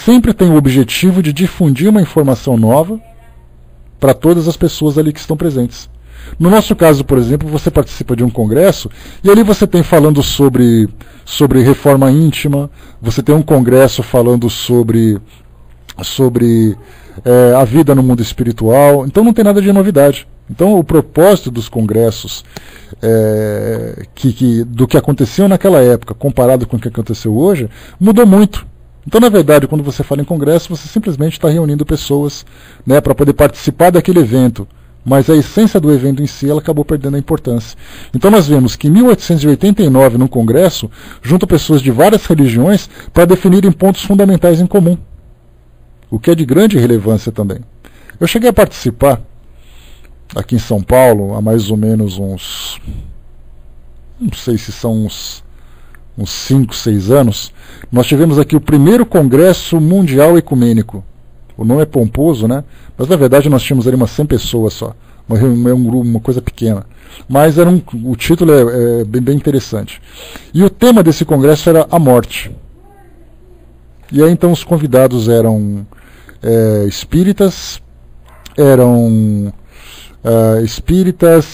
sempre tem o objetivo de difundir uma informação nova para todas as pessoas ali que estão presentes. No nosso caso, por exemplo, você participa de um congresso e ali você tem falando sobre reforma íntima, você tem um congresso falando sobre a vida no mundo espiritual, então não tem nada de novidade. Então o propósito dos congressos do que aconteceu naquela época comparado com o que aconteceu hoje mudou muito. Então, na verdade, quando você fala em congresso, você simplesmente está reunindo pessoas, né, para poder participar daquele evento, mas a essência do evento em si ela acabou perdendo a importância. Então nós vemos que em 1889, num congresso, juntam pessoas de várias religiões para definirem pontos fundamentais em comum, o que é de grande relevância também. Eu cheguei a participar aqui em São Paulo há mais ou menos não sei se são uns 5, 6 anos, nós tivemos aqui o primeiro Congresso Mundial Ecumênico. O nome é pomposo, né? Mas na verdade nós tínhamos ali umas 100 pessoas só, uma coisa pequena. Mas o título é bem interessante. E o tema desse congresso era a morte. E aí então os convidados eram espíritas,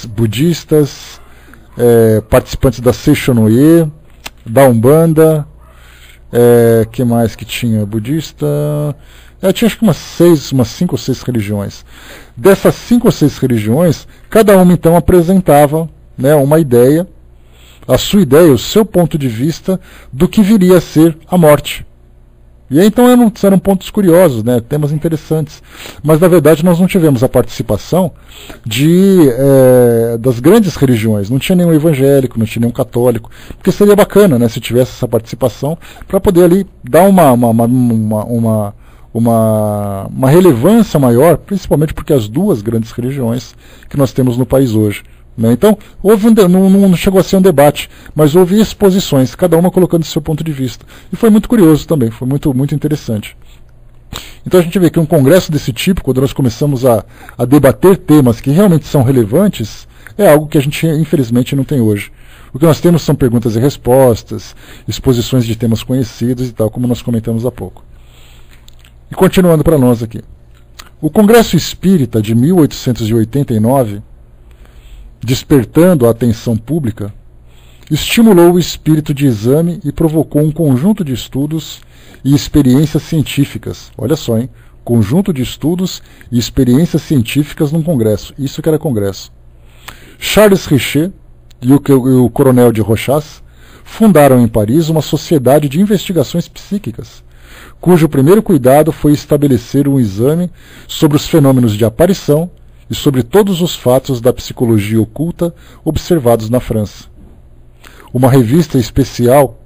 budistas, participantes da Seishonoye, da Umbanda, que mais que tinha? Budista, tinha acho que umas 5 ou 6 religiões. Dessas 5 ou 6 religiões, cada uma então apresentava, né, uma ideia, a sua ideia, o seu ponto de vista do que viria a ser a morte. E aí então eram pontos curiosos, né, temas interessantes. Mas na verdade nós não tivemos a participação das grandes religiões. Não tinha nenhum evangélico, não tinha nenhum católico. Porque seria bacana, né, se tivesse essa participação para poder ali dar uma relevância maior, principalmente porque as duas grandes religiões que nós temos no país hoje. Né? Então, não chegou a ser um debate, mas houve exposições, cada uma colocando seu ponto de vista. E foi muito curioso também, foi muito, muito interessante. Então a gente vê que um congresso desse tipo, quando nós começamos a debater temas que realmente são relevantes, é algo que a gente infelizmente não tem hoje. O que nós temos são perguntas e respostas, exposições de temas conhecidos e tal, como nós comentamos há pouco. E continuando para nós aqui. O Congresso Espírita de 1889, despertando a atenção pública, estimulou o espírito de exame e provocou um conjunto de estudos e experiências científicas. Olha só, hein? Conjunto de estudos e experiências científicas num congresso. Isso que era congresso. Charles Richer e o coronel de Rochas fundaram em Paris uma sociedade de investigações psíquicas, cujo primeiro cuidado foi estabelecer um exame sobre os fenômenos de aparição e sobre todos os fatos da psicologia oculta observados na França. Uma revista especial,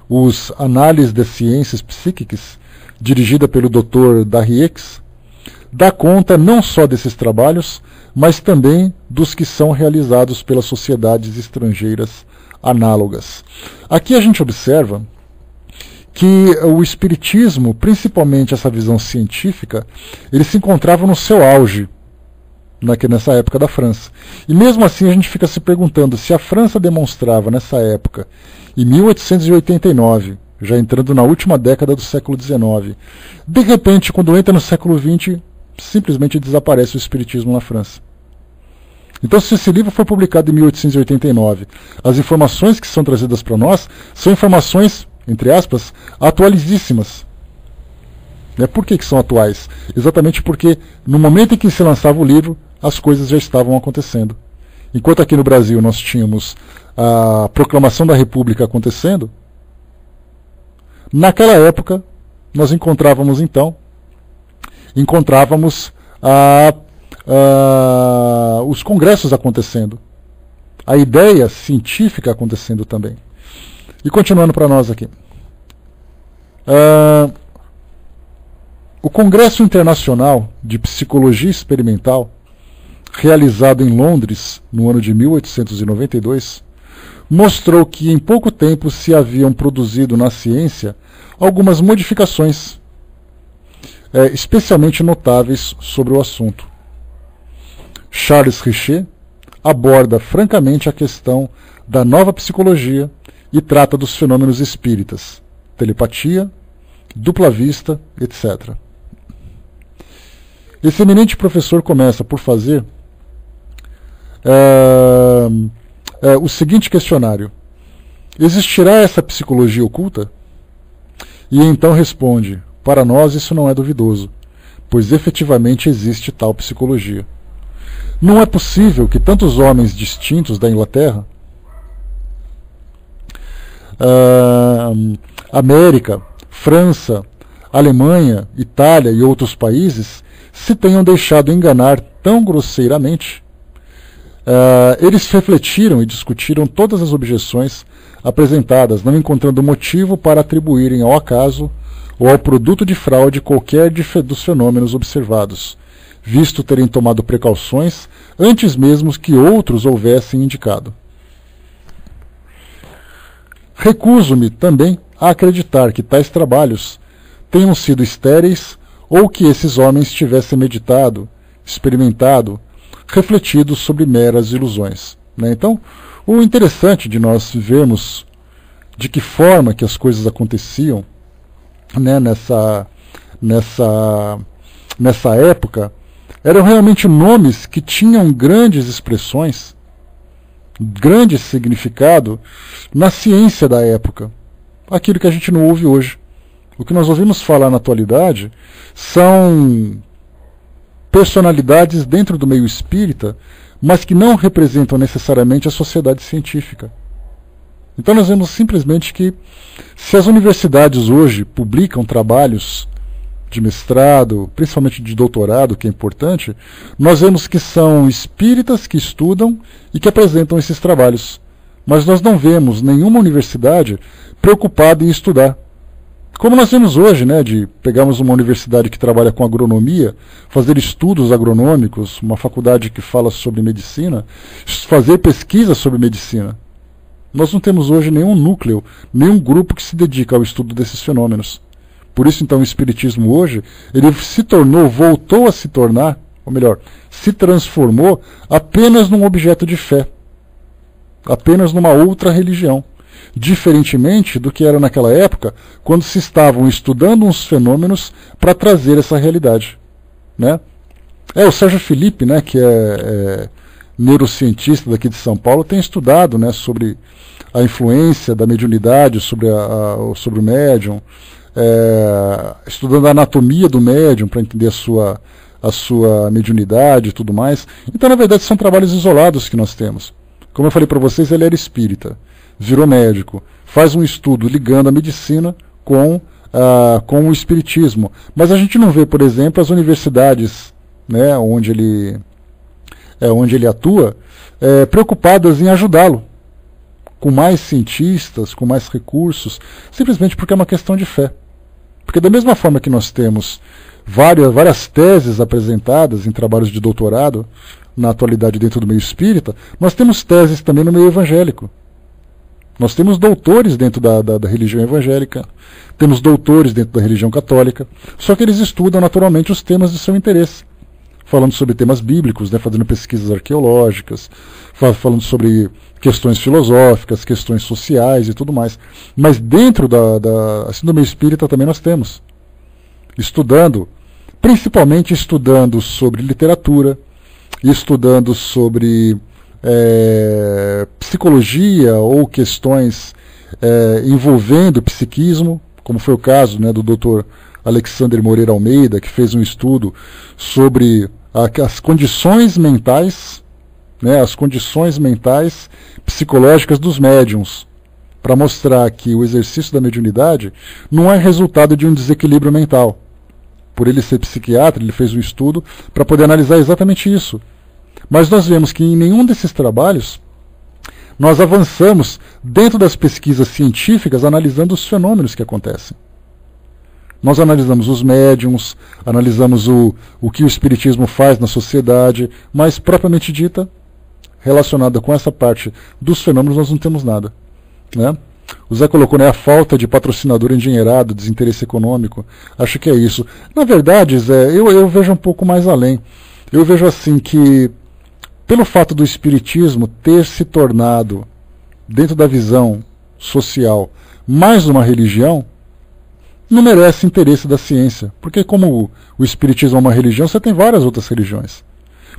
os Análises des Sciences Psychiques, dirigida pelo Dr. Darrieux, dá conta não só desses trabalhos, mas também dos que são realizados pelas sociedades estrangeiras análogas. Aqui a gente observa que o espiritismo, principalmente essa visão científica, ele se encontrava no seu auge nessa época da França. E mesmo assim a gente fica se perguntando se a França demonstrava nessa época, em 1889, já entrando na última década do século XIX, de repente, quando entra no século XX, simplesmente desaparece o espiritismo na França. Então, se esse livro foi publicado em 1889, as informações que são trazidas para nós são informações, entre aspas, atualizíssimas. Por que são atuais? Exatamente porque no momento em que se lançava o livro, as coisas já estavam acontecendo. Enquanto aqui no Brasil nós tínhamos a proclamação da República acontecendo, Naquela época, nós encontrávamos os congressos acontecendo, a ideia científica acontecendo também. E continuando para nós aqui. O Congresso Internacional de Psicologia Experimental, realizado em Londres no ano de 1892, mostrou que em pouco tempo se haviam produzido na ciência algumas modificações, especialmente notáveis sobre o assunto. Charles Richer aborda francamente a questão da nova psicologia e trata dos fenômenos espíritas, telepatia, dupla vista, etc. Esse eminente professor começa por fazer o seguinte questionário: existirá essa psicologia oculta? E então responde: para nós isso não é duvidoso, pois efetivamente existe tal psicologia. Não é possível que tantos homens distintos da Inglaterra, América, França, Alemanha, Itália e outros países se tenham deixado enganar tão grosseiramente. Eles refletiram e discutiram todas as objeções apresentadas, não encontrando motivo para atribuírem ao acaso ou ao produto de fraude qualquer dos fenômenos observados, visto terem tomado precauções antes mesmo que outros houvessem indicado. Recuso-me também a acreditar que tais trabalhos tenham sido estéreis ou que esses homens tivessem meditado, experimentado, refletido sobre meras ilusões. Então, o interessante de nós vermos de que forma que as coisas aconteciam, né, nessa época, eram realmente nomes que tinham grandes expressões, grande significado na ciência da época. Aquilo que a gente não ouve hoje. O que nós ouvimos falar na atualidade são personalidades dentro do meio espírita, mas que não representam necessariamente a sociedade científica. Então nós vemos simplesmente que, se as universidades hoje publicam trabalhos de mestrado, principalmente de doutorado, que é importante, nós vemos que são espíritas que estudam e que apresentam esses trabalhos. Mas nós não vemos nenhuma universidade preocupada em estudar. Como nós vemos hoje, né, de pegarmos uma universidade que trabalha com agronomia, fazer estudos agronômicos, uma faculdade que fala sobre medicina, fazer pesquisa sobre medicina. Nós não temos hoje nenhum núcleo, nenhum grupo que se dedica ao estudo desses fenômenos. Por isso, então, o Espiritismo hoje, ele voltou a se tornar, ou melhor, se transformou apenas num objeto de fé, apenas numa outra religião, diferentemente do que era naquela época, quando se estavam estudando uns fenômenos para trazer essa realidade, né? O Sérgio Felipe, né, que é neurocientista daqui de São Paulo, tem estudado, né, sobre a influência da mediunidade sobre o médium, estudando a anatomia do médium para entender a sua mediunidade e tudo mais. Então, na verdade, são trabalhos isolados que nós temos. Como eu falei para vocês, ele era espírita, virou médico, faz um estudo ligando a medicina com o espiritismo. Mas a gente não vê, por exemplo, as universidades, né, onde ele atua, preocupadas em ajudá-lo, com mais cientistas, com mais recursos, simplesmente porque é uma questão de fé. Porque da mesma forma que nós temos várias teses apresentadas em trabalhos de doutorado, na atualidade dentro do meio espírita, nós temos teses também no meio evangélico. Nós temos doutores dentro da religião evangélica, temos doutores dentro da religião católica, só que eles estudam naturalmente os temas de seu interesse, falando sobre temas bíblicos, né, fazendo pesquisas arqueológicas, falando sobre questões filosóficas, questões sociais e tudo mais. Mas dentro assim, do meio espírita também nós temos, principalmente estudando sobre literatura, estudando sobre psicologia ou questões envolvendo psiquismo, como foi o caso, né, do Dr. Alexander Moreira Almeida, que fez um estudo sobre as condições mentais, né, as condições mentais psicológicas dos médiuns. para mostrar que o exercício da mediunidade não é resultado de um desequilíbrio mental. Por ele ser psiquiatra, ele fez um estudo para poder analisar exatamente isso. Mas nós vemos que em nenhum desses trabalhos nós avançamos dentro das pesquisas científicas analisando os fenômenos que acontecem. Nós analisamos os médiums, analisamos o que o espiritismo faz na sociedade, mas propriamente dita, relacionada com essa parte dos fenômenos, nós não temos nada. Né? O Zé colocou, né, a falta de patrocinador endinheirado, desinteresse econômico. Acho que é isso. Na verdade, Zé, eu vejo um pouco mais além. Eu vejo assim que, pelo fato do espiritismo ter se tornado, dentro da visão social, mais uma religião, não merece interesse da ciência. Porque como o espiritismo é uma religião, você tem várias outras religiões.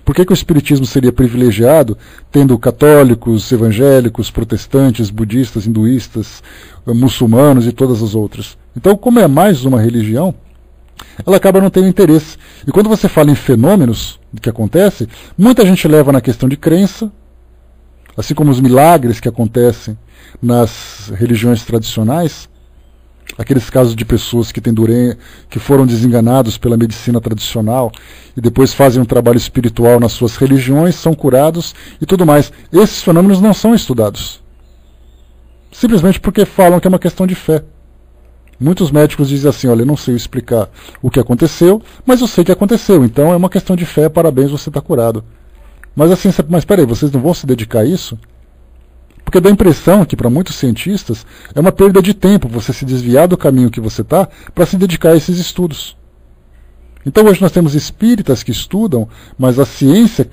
Por que o espiritismo seria privilegiado, tendo católicos, evangélicos, protestantes, budistas, hinduístas, muçulmanos e todas as outras? Então, como é mais uma religião, ela acaba não tendo interesse. E quando você fala em fenômenos que acontece, muita gente leva na questão de crença, assim como os milagres que acontecem nas religiões tradicionais, aqueles casos de pessoas que foram desenganados pela medicina tradicional e depois fazem um trabalho espiritual nas suas religiões, são curados e tudo mais. Esses fenômenos não são estudados. Simplesmente porque falam que é uma questão de fé. Muitos médicos dizem assim, olha, eu não sei explicar o que aconteceu, mas eu sei que aconteceu, então é uma questão de fé, parabéns, você está curado. Mas assim, mas peraí, vocês não vão se dedicar a isso? Porque dá a impressão que para muitos cientistas é uma perda de tempo você se desviar do caminho que você está para se dedicar a esses estudos. Então hoje nós temos espíritas que estudam, mas a ciência,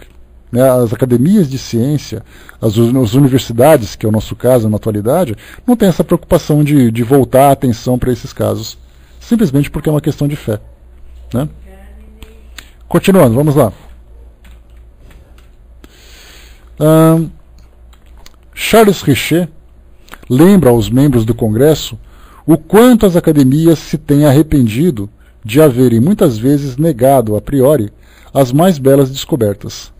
né, as academias de ciência, as universidades, que é o nosso caso na atualidade, não tem essa preocupação de voltar a atenção para esses casos. Simplesmente porque é uma questão de fé. Né? Continuando, vamos lá. Charles Richet lembra aos membros do Congresso o quanto as academias se têm arrependido de haverem muitas vezes negado a priori as mais belas descobertas.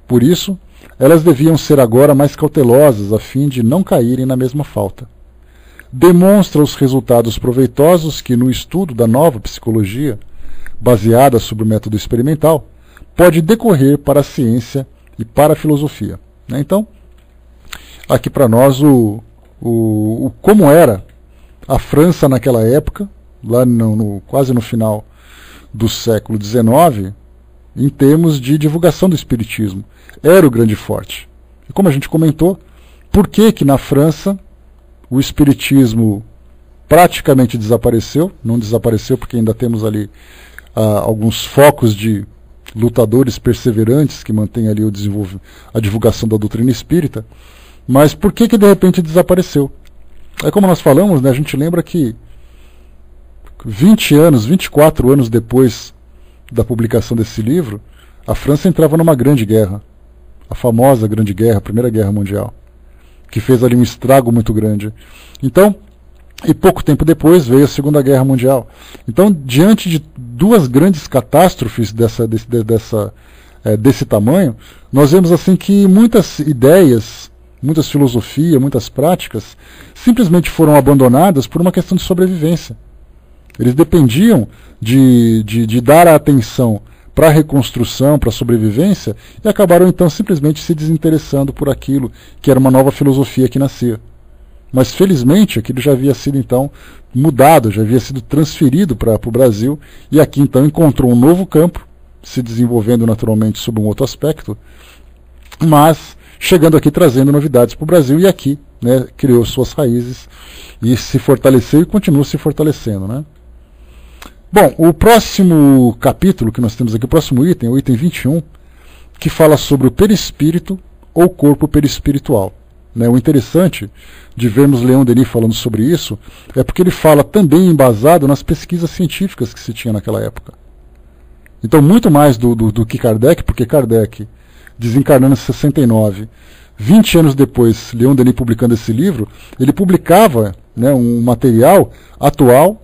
Por isso, elas deviam ser agora mais cautelosas a fim de não caírem na mesma falta. Demonstra os resultados proveitosos que no estudo da nova psicologia, baseada sobre o método experimental, pode decorrer para a ciência e para a filosofia. Então, aqui para nós como era a França naquela época, lá quase no final do século XIX, em termos de divulgação do espiritismo. Era o grande forte. E como a gente comentou, por que na França o espiritismo praticamente desapareceu? Não desapareceu porque ainda temos ali alguns focos de lutadores perseverantes que mantêm ali a divulgação da doutrina espírita. Mas por que de repente desapareceu? É como nós falamos, né, a gente lembra que 24 anos depois da publicação desse livro, a França entrava numa grande guerra. A famosa Grande Guerra, a Primeira Guerra Mundial, que fez ali um estrago muito grande. Então, e pouco tempo depois veio a Segunda Guerra Mundial. Então, diante de duas grandes catástrofes desse tamanho, nós vemos assim que muitas ideias, muitas filosofias, muitas práticas, simplesmente foram abandonadas por uma questão de sobrevivência. Eles dependiam de dar a atenção para a reconstrução, para a sobrevivência, e acabaram então simplesmente se desinteressando por aquilo que era uma nova filosofia que nascia. Mas felizmente aquilo já havia sido então mudado, já havia sido transferido para o Brasil, e aqui então encontrou um novo campo, se desenvolvendo naturalmente sob um outro aspecto, mas chegando aqui trazendo novidades para o Brasil, e aqui, né, criou suas raízes e se fortaleceu e continua se fortalecendo. Né? Bom, o próximo capítulo que nós temos aqui, o próximo item, o item 21, que fala sobre o perispírito ou corpo perispiritual. Né? O interessante de vermos Leon Denis falando sobre isso é porque ele fala também embasado nas pesquisas científicas que se tinha naquela época. Então, muito mais do que Kardec, porque Kardec, desencarnando em 69, 20 anos depois, Leon Denis publicando esse livro, ele publicava, né, um material atual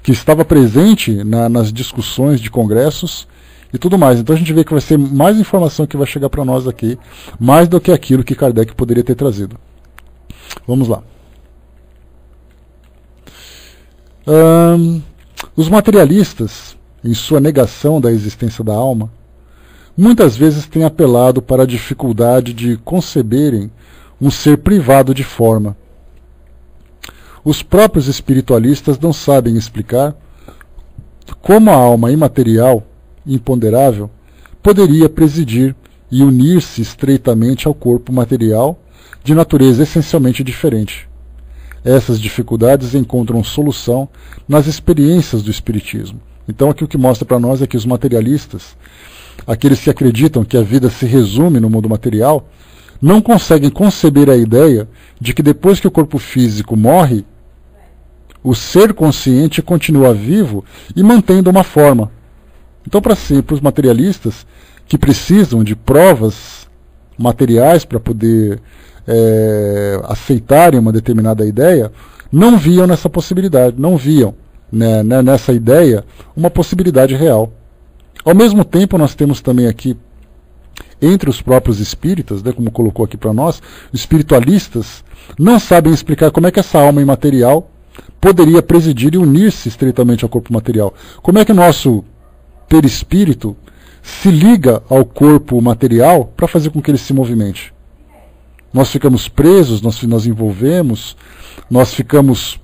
que estava presente nas discussões de congressos e tudo mais. Então a gente vê que vai ser mais informação que vai chegar para nós aqui, mais do que aquilo que Kardec poderia ter trazido. Vamos lá. Os materialistas, em sua negação da existência da alma, muitas vezes têm apelado para a dificuldade de conceberem um ser privado de forma. Os próprios espiritualistas não sabem explicar como a alma imaterial, imponderável, poderia presidir e unir-se estreitamente ao corpo material de natureza essencialmente diferente. Essas dificuldades encontram solução nas experiências do Espiritismo. Então aqui o que mostra para nós é que os materialistas, aqueles que acreditam que a vida se resume no mundo material, não conseguem conceber a ideia de que depois que o corpo físico morre, o ser consciente continua vivo e mantendo uma forma. Então, para os materialistas que precisam de provas materiais para poder aceitarem uma determinada ideia, não viam nessa possibilidade, não viam nessa ideia uma possibilidade real. Ao mesmo tempo, nós temos também aqui, entre os próprios espíritas, como colocou aqui para nós, espiritualistas não sabem explicar como é que essa alma imaterial poderia presidir e unir-se estreitamente ao corpo material. Como é que o nosso perispírito se liga ao corpo material para fazer com que ele se movimente? Nós ficamos presos, nós envolvemos, nós ficamos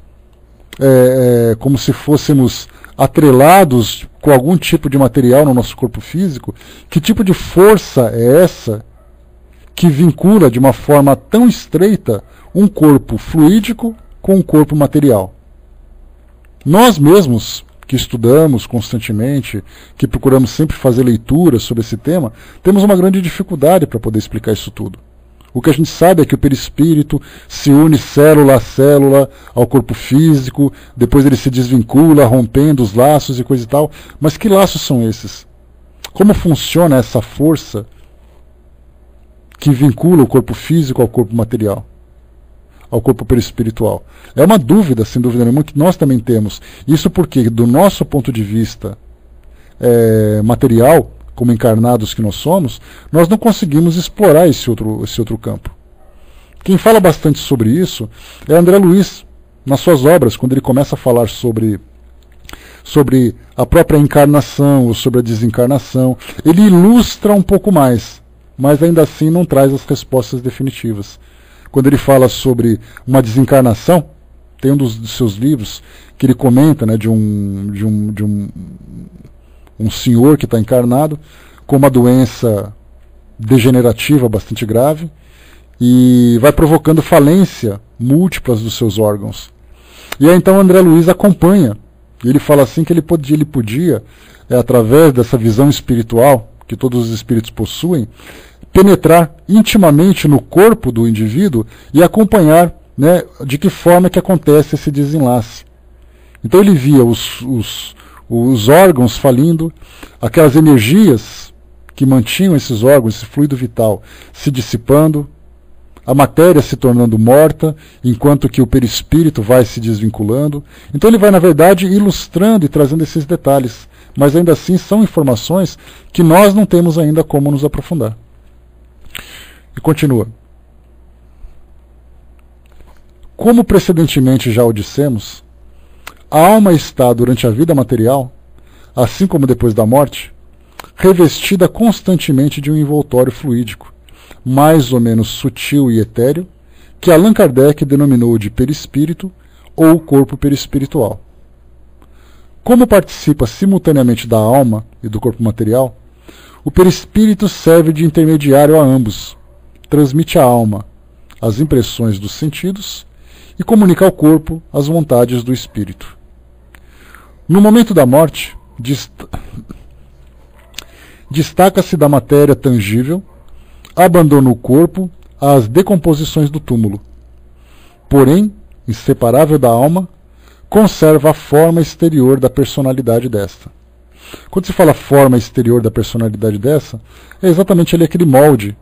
como se fôssemos atrelados com algum tipo de material no nosso corpo físico. Que tipo de força é essa que vincula de uma forma tão estreita um corpo fluídico com um corpo material? Nós mesmos, que estudamos constantemente, que procuramos sempre fazer leituras sobre esse tema, temos uma grande dificuldade para poder explicar isso tudo. O que a gente sabe é que o perispírito se une célula a célula ao corpo físico, depois ele se desvincula, rompendo os laços e coisa e tal. Mas que laços são esses? Como funciona essa força que vincula o corpo físico ao corpo material, ao corpo perispiritual? É uma dúvida, sem dúvida nenhuma, que nós também temos. Isso porque, do nosso ponto de vista material, como encarnados que nós somos, nós não conseguimos explorar esse outro campo. Quem fala bastante sobre isso é André Luiz, nas suas obras, quando ele começa a falar sobre a própria encarnação ou sobre a desencarnação. Ele ilustra um pouco mais, mas ainda assim não traz as respostas definitivas. Quando ele fala sobre uma desencarnação, tem um dos seus livros que ele comenta, de um senhor que está encarnado com uma doença degenerativa bastante grave e vai provocando falência múltiplas dos seus órgãos. E aí então André Luiz acompanha, e ele fala assim que ele podia através dessa visão espiritual que todos os espíritos possuem, penetrar intimamente no corpo do indivíduo e acompanhar de que forma que acontece esse desenlace. Então ele via os órgãos falindo, aquelas energias que mantinham esses órgãos, esse fluido vital, se dissipando, a matéria se tornando morta, enquanto que o perispírito vai se desvinculando. Então ele vai, na verdade, ilustrando e trazendo esses detalhes, mas ainda assim são informações que nós não temos ainda como nos aprofundar. E continua. Como precedentemente já o dissemos, a alma está, durante a vida material, assim como depois da morte, revestida constantemente de um envoltório fluídico, mais ou menos sutil e etéreo, que Allan Kardec denominou de perispírito ou corpo perispiritual. Como participa simultaneamente da alma e do corpo material, o perispírito serve de intermediário a ambos, transmite à alma as impressões dos sentidos e comunica ao corpo as vontades do espírito. No momento da morte, destaca-se da matéria tangível, abandona o corpo às decomposições do túmulo. Porém, inseparável da alma, conserva a forma exterior da personalidade desta. Quando se fala forma exterior da personalidade dessa, é exatamente ali aquele molde,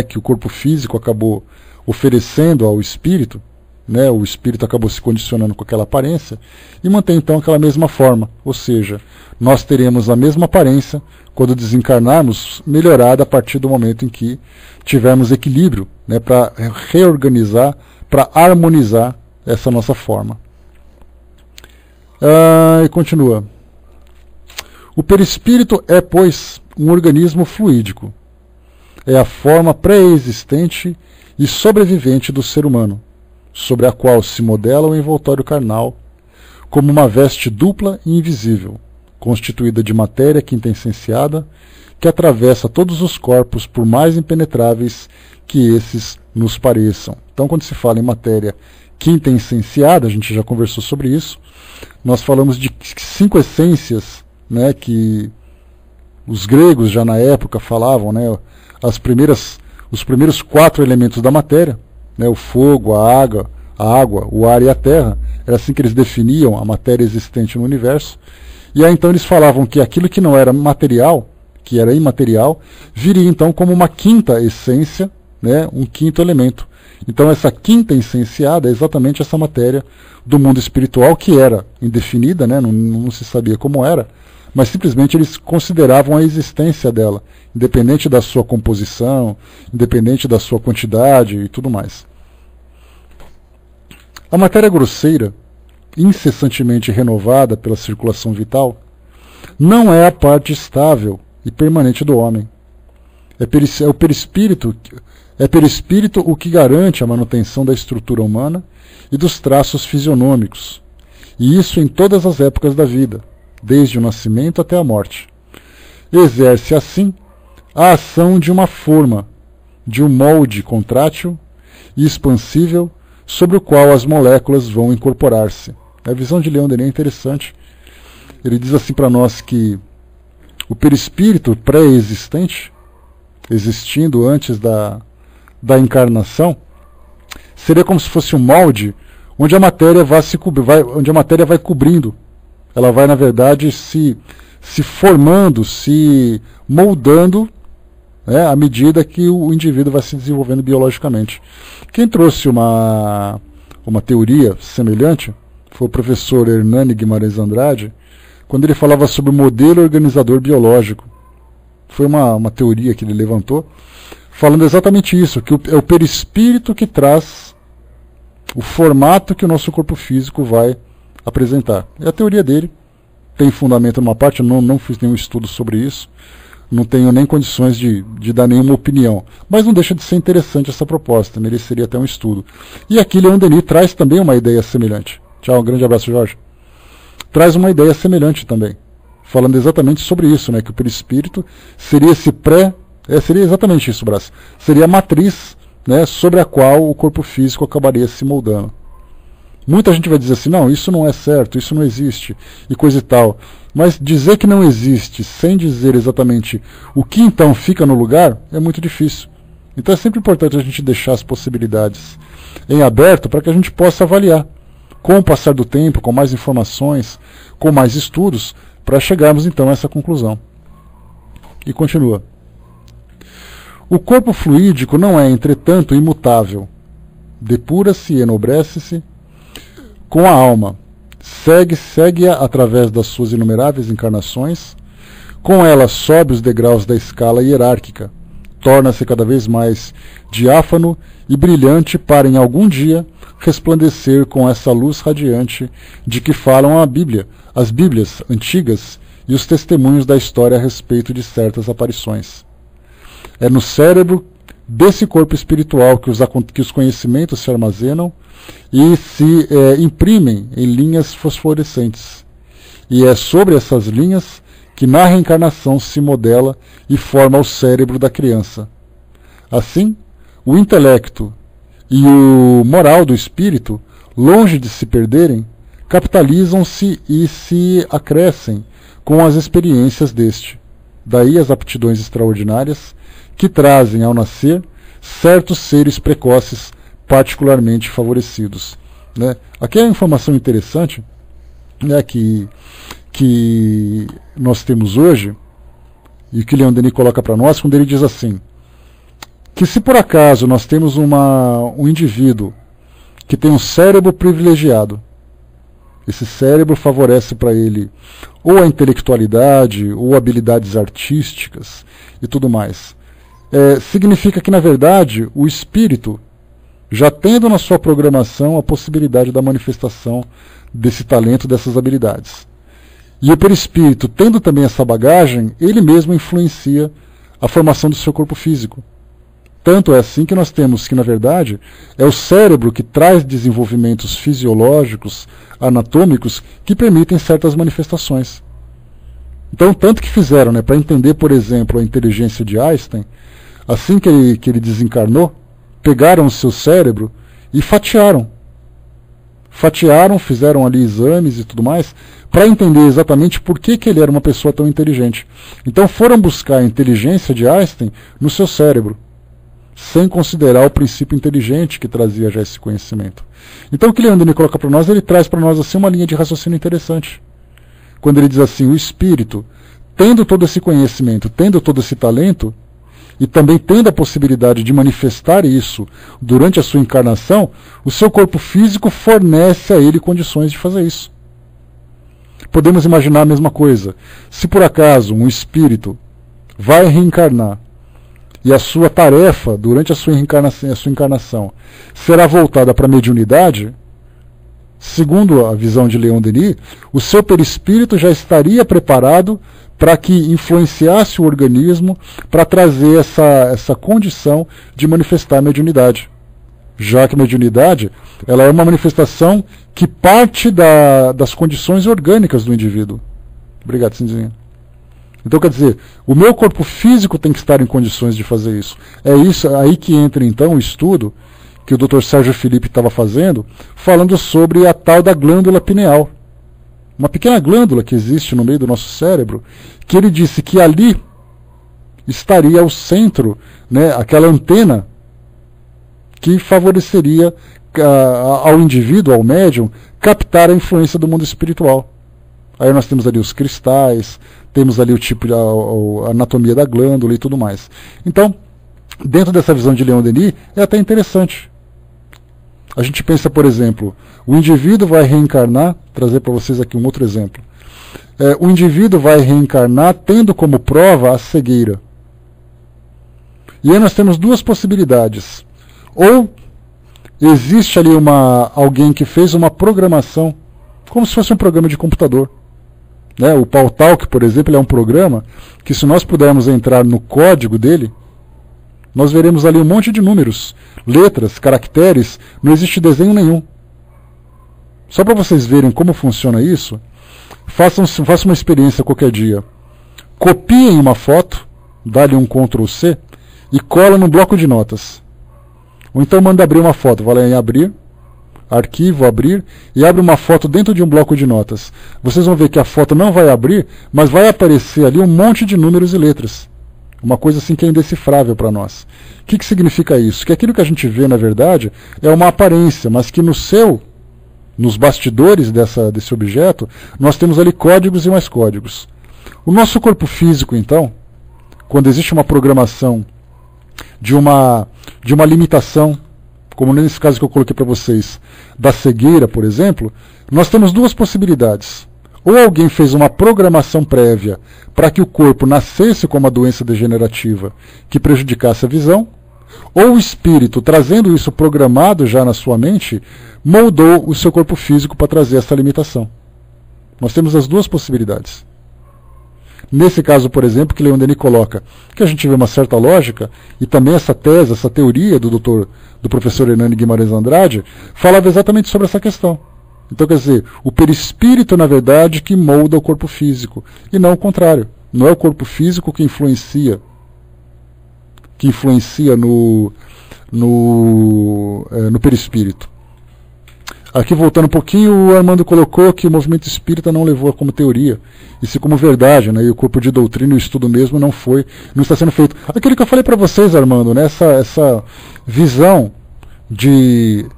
que o corpo físico acabou oferecendo ao espírito, o espírito acabou se condicionando com aquela aparência e mantém então aquela mesma forma, ou seja, nós teremos a mesma aparência quando desencarnarmos, melhorada a partir do momento em que tivermos equilíbrio, para reorganizar, para harmonizar essa nossa forma. E continua. O perispírito é, pois, um organismo fluídico. É a forma pré-existente e sobrevivente do ser humano, sobre a qual se modela o envoltório carnal, como uma veste dupla e invisível, constituída de matéria quintessenciada, que atravessa todos os corpos, por mais impenetráveis que esses nos pareçam. Então, quando se fala em matéria quintessenciada, a gente já conversou sobre isso, nós falamos de 5 essências, né, que os gregos já na época falavam, né, os primeiros 4 elementos da matéria, né, o fogo, a água, o ar e a terra, era assim que eles definiam a matéria existente no universo. E aí então eles falavam que aquilo que não era material, que era imaterial, viria então como uma 5ª essência, né, um 5º elemento. Então essa 5ª essenciada é exatamente essa matéria do mundo espiritual, que era indefinida, né, não se sabia como era, mas simplesmente eles consideravam a existência dela, independente da sua composição, independente da sua quantidade e tudo mais. A matéria grosseira, incessantemente renovada pela circulação vital, não é a parte estável e permanente do homem. É o perispírito o que garante a manutenção da estrutura humana e dos traços fisionômicos, e isso em todas as épocas da vida, desde o nascimento até a morte. Exerce, assim, a ação de uma forma, de um molde contrátil e expansível sobre o qual as moléculas vão incorporar-se. A visão de Leon Denis é interessante. Ele diz assim para nós que o perispírito pré-existente, existindo antes da encarnação, seria como se fosse um molde onde a matéria vai cobrindo. Ela vai, na verdade, se formando, se moldando, né, à medida que o indivíduo vai se desenvolvendo biologicamente. Quem trouxe uma teoria semelhante foi o professor Hernani Guimarães Andrade, quando ele falava sobre o modelo organizador biológico. Foi uma teoria que ele levantou, falando exatamente isso, que é o perispírito que traz o formato que o nosso corpo físico vai apresentar. É a teoria dele, tem fundamento numa parte, eu não fiz nenhum estudo sobre isso, não tenho nem condições de dar nenhuma opinião, mas não deixa de ser interessante essa proposta, mereceria até um estudo. E aqui Leon Denis traz também uma ideia semelhante. Tchau, um grande abraço, Jorge. Traz uma ideia semelhante também, falando exatamente sobre isso, né, que o perispírito seria esse seria exatamente isso, Brás. Seria a matriz, né, sobre a qual o corpo físico acabaria se moldando. Muita gente vai dizer assim, não, isso não é certo, isso não existe, e coisa e tal. Mas dizer que não existe, sem dizer exatamente o que então fica no lugar, é muito difícil. Então é sempre importante a gente deixar as possibilidades em aberto para que a gente possa avaliar, com o passar do tempo, com mais informações, com mais estudos, para chegarmos então a essa conclusão. E continua. O corpo fluídico não é, entretanto, imutável. Depura-se e enobrece-se com a alma, segue-a através das suas inumeráveis encarnações, com ela sobe os degraus da escala hierárquica, torna-se cada vez mais diáfano e brilhante para, em algum dia, resplandecer com essa luz radiante de que falam as Bíblias antigas e os testemunhos da história a respeito de certas aparições. É no cérebro desse corpo espiritual que os conhecimentos se armazenam e se imprimem em linhas fosforescentes. E é sobre essas linhas que na reencarnação se modela e forma o cérebro da criança. Assim, o intelecto e o moral do espírito, longe de se perderem, capitalizam-se e se acrescem com as experiências deste. Daí as aptidões extraordinárias que trazem ao nascer certos seres precoces particularmente favorecidos. Né? Aqui é uma informação interessante, né, que nós temos hoje, e que Leon Denis coloca para nós, quando ele diz assim, que se por acaso nós temos um indivíduo que tem um cérebro privilegiado, esse cérebro favorece para ele ou a intelectualidade, ou habilidades artísticas e tudo mais. Significa que, na verdade, o espírito, já tendo na sua programação a possibilidade da manifestação desse talento, dessas habilidades. E o perispírito, tendo também essa bagagem, ele mesmo influencia a formação do seu corpo físico. Tanto é assim que nós temos que, na verdade, é o cérebro que traz desenvolvimentos fisiológicos, anatômicos, que permitem certas manifestações. Então, tanto que fizeram, né, para entender, por exemplo, a inteligência de Einstein, assim que ele desencarnou, pegaram o seu cérebro e fatiaram. Fatiaram, fizeram ali exames e tudo mais, para entender exatamente por que ele era uma pessoa tão inteligente. Então foram buscar a inteligência de Einstein no seu cérebro, sem considerar o princípio inteligente que trazia já esse conhecimento. Então o que Leon Denis coloca para nós, ele traz para nós assim uma linha de raciocínio interessante. Quando ele diz assim, o espírito, tendo todo esse conhecimento, tendo todo esse talento, e também tendo a possibilidade de manifestar isso durante a sua encarnação, o seu corpo físico fornece a ele condições de fazer isso. Podemos imaginar a mesma coisa. Se por acaso um espírito vai reencarnar e a sua tarefa durante a sua encarnação será voltada para a mediunidade, segundo a visão de Leon Denis, o seu perispírito já estaria preparado para que influenciasse o organismo para trazer essa condição de manifestar a mediunidade. Já que a mediunidade ela é uma manifestação que parte das condições orgânicas do indivíduo. Obrigado, Cinzinha. Então, quer dizer, o meu corpo físico tem que estar em condições de fazer isso. É isso aí que entra, então, o estudo que o Dr. Sérgio Felipe estava fazendo, falando sobre a tal da glândula pineal. Uma pequena glândula que existe no meio do nosso cérebro, que ele disse que ali estaria o centro, né, aquela antena que favoreceria ao indivíduo, ao médium, captar a influência do mundo espiritual. Aí nós temos ali os cristais, temos ali o tipo, a anatomia da glândula e tudo mais. Então, dentro dessa visão de Leon Denis, é até interessante. A gente pensa, por exemplo, o indivíduo vai reencarnar, trazer para vocês aqui um outro exemplo. O indivíduo vai reencarnar tendo como prova a cegueira. E aí nós temos duas possibilidades. Ou existe ali alguém que fez uma programação, como se fosse um programa de computador. Né? O Paltalk, por exemplo, é um programa que, se nós pudermos entrar no código dele, nós veremos ali um monte de números, letras, caracteres, não existe desenho nenhum. Só para vocês verem como funciona isso, façam uma experiência qualquer dia. Copiem uma foto, dá-lhe um Ctrl+C e cola no bloco de notas. Ou então manda abrir uma foto, vai lá em abrir, arquivo, abrir, e abre uma foto dentro de um bloco de notas. Vocês vão ver que a foto não vai abrir, mas vai aparecer ali um monte de números e letras. Uma coisa assim que é indecifrável para nós. O que significa isso? Que aquilo que a gente vê, na verdade, é uma aparência, mas que nos bastidores desse objeto, nós temos ali códigos e mais códigos. O nosso corpo físico, então, quando existe uma programação de uma limitação, como nesse caso que eu coloquei para vocês, da cegueira, por exemplo, nós temos duas possibilidades. Ou alguém fez uma programação prévia para que o corpo nascesse com uma doença degenerativa que prejudicasse a visão, ou o espírito, trazendo isso programado já na sua mente, moldou o seu corpo físico para trazer essa limitação. Nós temos as duas possibilidades. Nesse caso, por exemplo, que Leon Denis coloca, que a gente vê uma certa lógica, e também essa tese, essa teoria do professor Hernani Guimarães Andrade, falava exatamente sobre essa questão. Então, quer dizer, o perispírito, na verdade, que molda o corpo físico, e não o contrário. Não é o corpo físico que influencia no perispírito. Aqui, voltando um pouquinho, o Armando colocou que o movimento espírita não levou como teoria, e sim como verdade, né? E o corpo de doutrina e o estudo mesmo não está sendo feito. Aquilo que eu falei para vocês, Armando, né? Essa visão de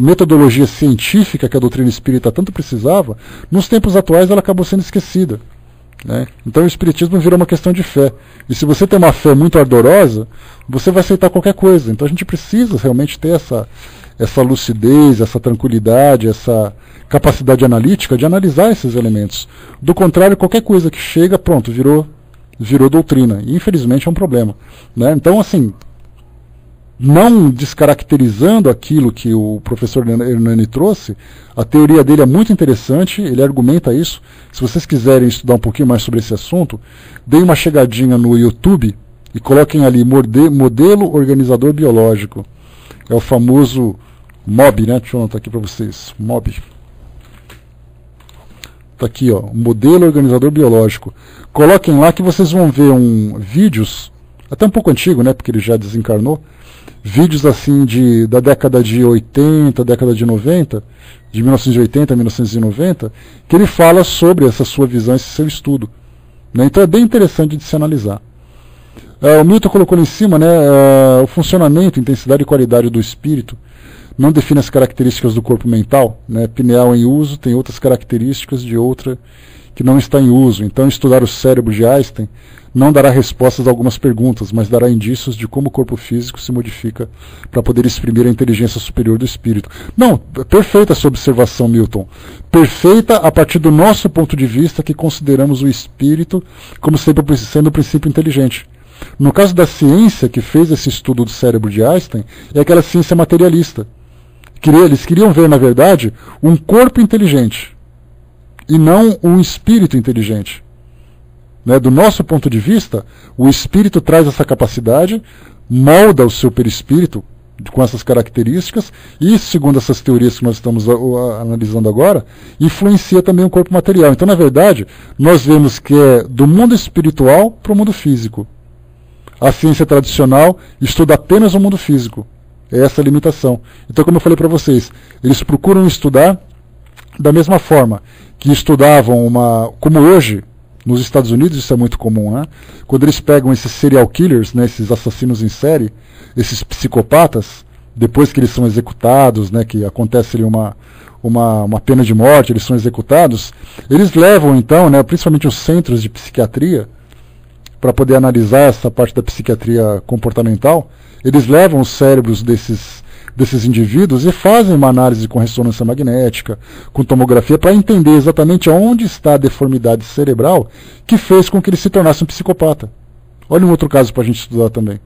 metodologia científica que a doutrina espírita tanto precisava, nos tempos atuais ela acabou sendo esquecida. Né? Então o espiritismo virou uma questão de fé. E se você tem uma fé muito ardorosa, você vai aceitar qualquer coisa. Então a gente precisa realmente ter essa lucidez, essa tranquilidade, essa capacidade analítica de analisar esses elementos. Do contrário, qualquer coisa que chega, pronto, virou doutrina. E infelizmente é um problema. Né? Então, assim, não descaracterizando aquilo que o professor Hernani trouxe, a teoria dele é muito interessante, ele argumenta isso. Se vocês quiserem estudar um pouquinho mais sobre esse assunto, deem uma chegadinha no YouTube e coloquem ali modelo organizador biológico. É o famoso MOB, né? Deixa eu anotar aqui para vocês. MOB. Está aqui, ó, modelo organizador biológico. Coloquem lá que vocês vão ver vídeos, até um pouco antigo, né? Porque ele já desencarnou. Vídeos assim da década de 80, década de 90, de 1980 a 1990, que ele fala sobre essa sua visão, esse seu estudo. Né? Então é bem interessante de se analisar. O Milton colocou lá em cima, né, o funcionamento, intensidade e qualidade do espírito não define as características do corpo mental. Né? Pineal em uso tem outras características de outra que não está em uso. Então estudar o cérebro de Einstein não dará respostas a algumas perguntas, mas dará indícios de como o corpo físico se modifica para poder exprimir a inteligência superior do espírito. Não, perfeita essa observação, Milton. Perfeita a partir do nosso ponto de vista, que consideramos o espírito como sendo o princípio inteligente. No caso da ciência que fez esse estudo do cérebro de Einstein, é aquela ciência materialista. Eles queriam ver, na verdade, um corpo inteligente e não um espírito inteligente. Né? Do nosso ponto de vista, o espírito traz essa capacidade, molda o seu perispírito com essas características e, segundo essas teorias que nós estamos analisando agora, influencia também o corpo material. Então, na verdade, nós vemos que é do mundo espiritual para o mundo físico. A ciência tradicional estuda apenas o mundo físico. É essa a limitação. Então, como eu falei para vocês, eles procuram estudar da mesma forma que estudavam como hoje, nos Estados Unidos isso é muito comum, né? Quando eles pegam esses serial killers, né, esses assassinos em série, esses psicopatas, depois que eles são executados, né, que acontece ali uma pena de morte, eles são executados, eles levam então, né, principalmente os centros de psiquiatria, para poder analisar essa parte da psiquiatria comportamental, eles levam os cérebros desses indivíduos e fazem uma análise com ressonância magnética, com tomografia, para entender exatamente onde está a deformidade cerebral que fez com que ele se tornasse um psicopata. Olha um outro caso para a gente estudar também.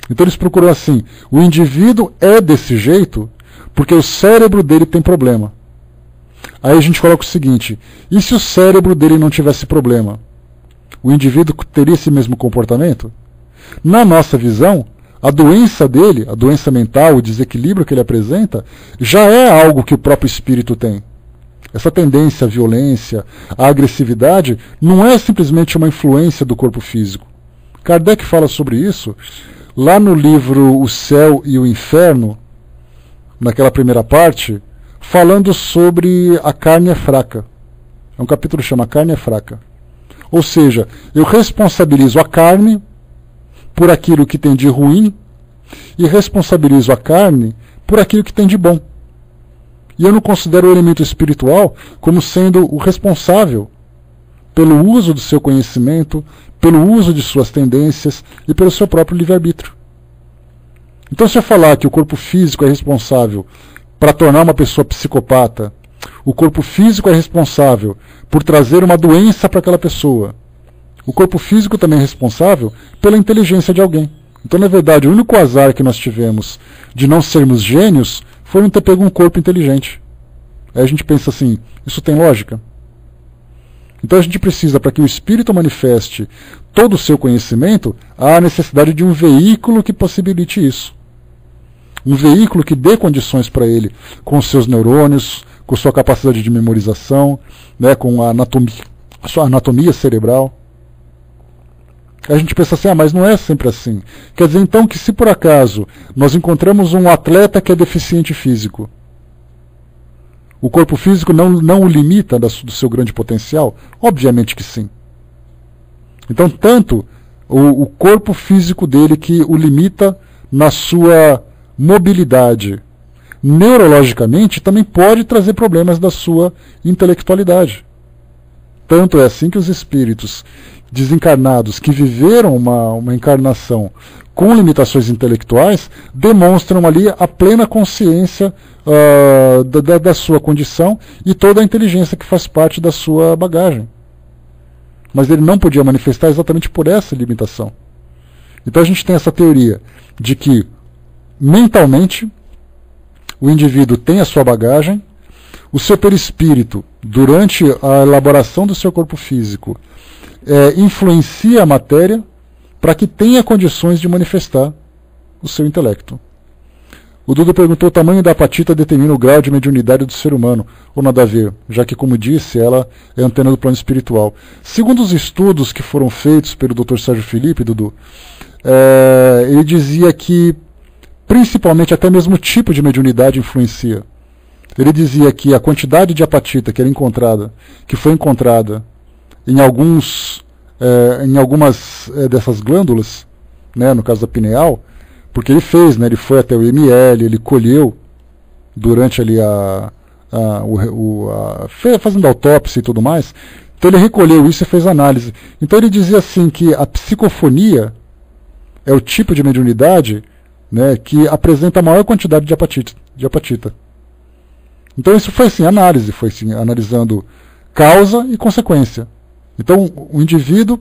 Então eles procuram assim, o indivíduo é desse jeito porque o cérebro dele tem problema. Aí a gente coloca o seguinte, e se o cérebro dele não tivesse problema? O indivíduo teria esse mesmo comportamento? Na nossa visão, a doença dele, a doença mental, o desequilíbrio que ele apresenta, já é algo que o próprio espírito tem. Essa tendência à violência, à agressividade, não é simplesmente uma influência do corpo físico. Kardec fala sobre isso lá no livro O Céu e o Inferno, naquela primeira parte, falando sobre a carne é fraca. É um capítulo que chama Carne é Fraca. Ou seja, eu responsabilizo a carne por aquilo que tem de ruim e responsabilizo a carne por aquilo que tem de bom. E eu não considero o elemento espiritual como sendo o responsável pelo uso do seu conhecimento, pelo uso de suas tendências e pelo seu próprio livre-arbítrio. Então, se eu falar que o corpo físico é responsável para tornar uma pessoa psicopata, o corpo físico é responsável por trazer uma doença para aquela pessoa, o corpo físico também é responsável pela inteligência de alguém. Então, na verdade, o único azar que nós tivemos de não sermos gênios foi não ter pego um corpo inteligente. Aí a gente pensa assim, isso tem lógica? Então a gente precisa, para que o espírito manifeste todo o seu conhecimento, há a necessidade de um veículo que possibilite isso. Um veículo que dê condições para ele, com seus neurônios, com sua capacidade de memorização, né, com a sua anatomia cerebral. A gente pensa assim, mas não é sempre assim. Quer dizer, então, que se por acaso nós encontramos um atleta que é deficiente físico, o corpo físico não o limita do seu grande potencial? Obviamente que sim. Então, tanto o corpo físico dele que o limita na sua mobilidade, neurologicamente, também pode trazer problemas da sua intelectualidade. Tanto é assim que os espíritos desencarnados que viveram uma encarnação com limitações intelectuais demonstram ali a plena consciência da sua condição e toda a inteligência que faz parte da sua bagagem. Mas ele não podia manifestar exatamente por essa limitação. Então a gente tem essa teoria de que mentalmente, o indivíduo tem a sua bagagem, o seu perispírito, durante a elaboração do seu corpo físico, influencia a matéria para que tenha condições de manifestar o seu intelecto. O Dudu perguntou: o tamanho da apatita determina o grau de mediunidade do ser humano, ou nada a ver, já que, como disse, ela é antena do plano espiritual. Segundo os estudos que foram feitos pelo Dr. Sérgio Felipe, Dudu, ele dizia que principalmente até mesmo o tipo de mediunidade influencia. Ele dizia que a quantidade de apatita que foi encontrada em algumas dessas glândulas, né, no caso da pineal, porque ele fez, né, ele foi até o IML, ele colheu durante ali fazendo autópsia e tudo mais, então ele recolheu isso e fez análise. Então ele dizia assim que a psicofonia é o tipo de mediunidade, né, que apresenta a maior quantidade de apatita. Então isso foi assim, análise, foi assim, analisando causa e consequência. Então o indivíduo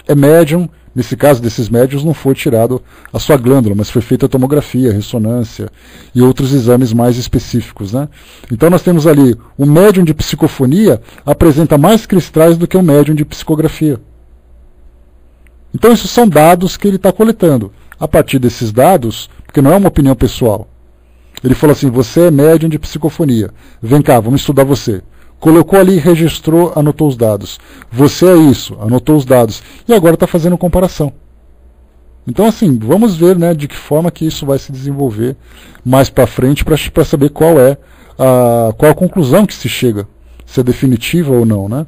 é médium, nesse caso desses médiums não foi tirado a sua glândula, mas foi feita a tomografia, ressonância e outros exames mais específicos, né? Então nós temos ali o médium de psicofonia apresenta mais cristais do que o médium de psicografia. Então isso são dados que ele está coletando. A partir desses dados, porque não é uma opinião pessoal, ele falou assim: você é médium de psicofonia, vem cá, vamos estudar você. Colocou ali, registrou, anotou os dados. Você é isso, anotou os dados. E agora está fazendo comparação. Então, assim, vamos ver, né, de que forma que isso vai se desenvolver mais para frente para saber qual a conclusão que se chega, se é definitiva ou não, né?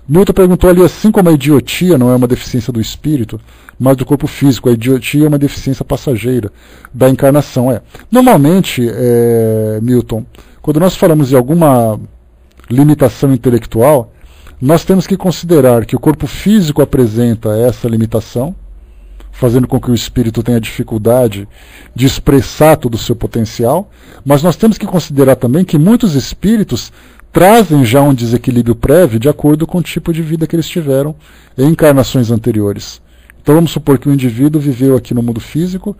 Milton perguntou ali: assim como a idiotia não é uma deficiência do espírito, mas do corpo físico, a idiotia é uma deficiência passageira da encarnação. Normalmente, Milton, quando nós falamos de alguma limitação intelectual, nós temos que considerar que o corpo físico apresenta essa limitação, fazendo com que o espírito tenha dificuldade de expressar todo o seu potencial, mas nós temos que considerar também que muitos espíritos trazem já um desequilíbrio prévio de acordo com o tipo de vida que eles tiveram em encarnações anteriores. Então vamos supor que o indivíduo viveu aqui no mundo físico,